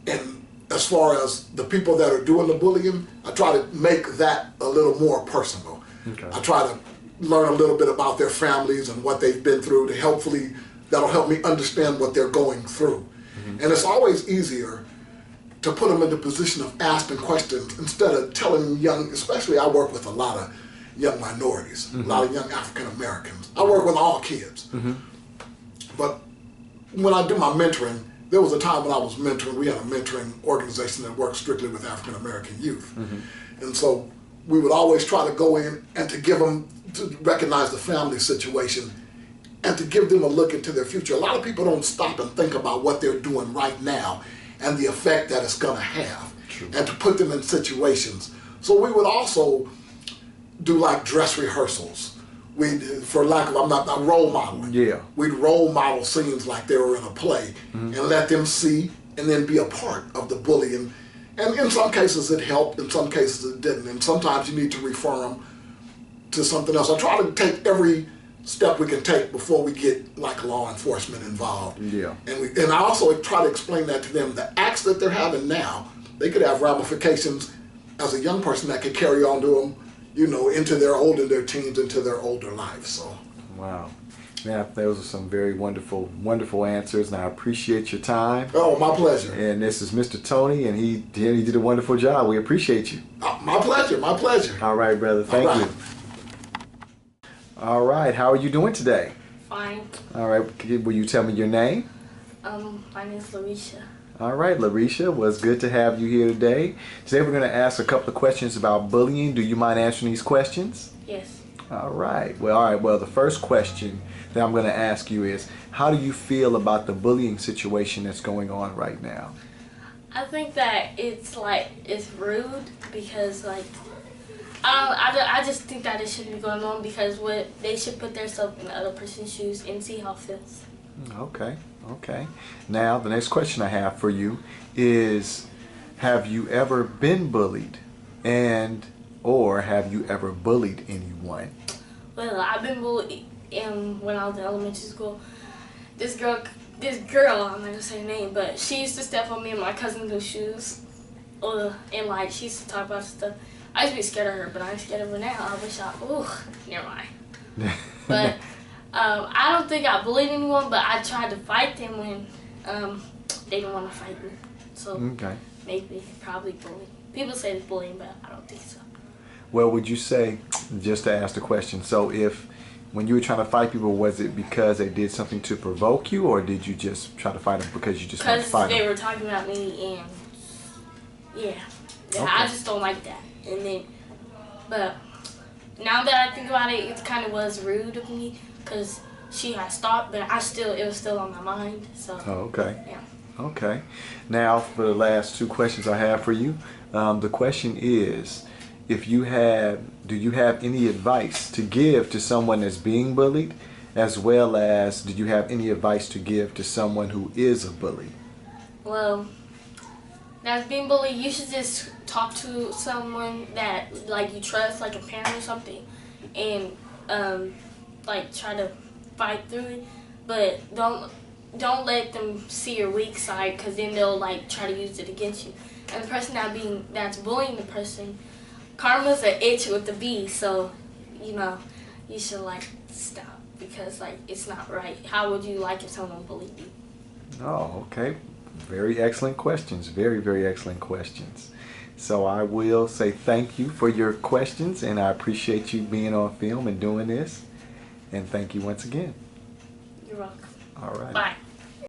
And as far as the people that are doing the bullying, I try to make that a little more personal. Okay. I try to learn a little bit about their families and what they've been through that'll help me understand what they're going through. And it's always easier to put them in the position of asking questions instead of telling young, especially I work with a lot of young minorities, a lot of young African Americans. I work with all kids. But when I do my mentoring, there was a time when I was mentoring, we had a mentoring organization that worked strictly with African American youth. And so we would always try to go in and to give them, to recognize the family situation and to give them a look into their future. A lot of people don't stop and think about what they're doing right now and the effect that it's going to have. True. And to put them in situations. So we would also do like dress rehearsals. We'd, for lack of, I'm not role modeling. Yeah. We'd role model scenes like they were in a play and let them see and then be a part of the bullying. And in some cases it helped, in some cases it didn't. And sometimes you need to refer them to something else. I try to take every step we can take before we get like law enforcement involved. Yeah. And I also try to explain that to them. The acts that they're having now, they could have ramifications as a young person that could carry on to them, you know, into their teens, into their older life. So. Wow. Yeah, those are some very wonderful, wonderful answers, and I appreciate your time. Oh, my pleasure. And this is Mr. Tony, and he did a wonderful job. We appreciate you. My pleasure, my pleasure. All right, brother. Thank you. All right, how are you doing today? Fine. All right, will you tell me your name? My name is Larisha. All right, Larisha, well, it's good to have you here today. Today we're going to ask a couple of questions about bullying. Do you mind answering these questions? Yes. All right, well, the first question that I'm going to ask you is, how do you feel about the bullying situation that's going on right now? I think that it's rude because I just think that it shouldn't be going on because they should put themselves in the other person's shoes and see how it feels. Okay. Now, the next question I have for you is, have you ever been bullied or have you ever bullied anyone? Well, I've been bullied when I was in elementary school. This girl, I'm not going to say her name, but she used to step on me and my cousin's shoes. And she used to talk about stuff. I used to be scared of her, but I ain't scared of her now. I wish never mind. But I don't think I bullied anyone, but I tried to fight them when they didn't want to fight me. So maybe, probably bullying. People say it's bullying, but I don't think so. Well, would you say, just to ask the question, so when you were trying to fight people, was it because they did something to provoke you, or did you just try to fight them because you just wanted to fight them? Because they were talking about me, and I just don't like that. And then, but now that I think about it, it kind of was rude of me because she had stopped, but it was still on my mind. So. Oh, okay. Yeah. Okay. Now for the last two questions I have for you. The question is, do you have any advice to give to someone that's being bullied, as well as do you have any advice to give to someone who is a bully? Well, that's being bullied, you should just talk to someone that you trust, like a parent or something, and try to fight through it. But don't let them see your weak side, because then they'll try to use it against you. And the person that's bullying the person, karma's an itch with the B, so you should stop, because it's not right. How would you like if someone bullied you? Oh, okay. Very excellent questions. Very, very excellent questions. So I will say thank you for your questions, and I appreciate you being on film and doing this. And thank you once again. You're welcome. All right. Bye.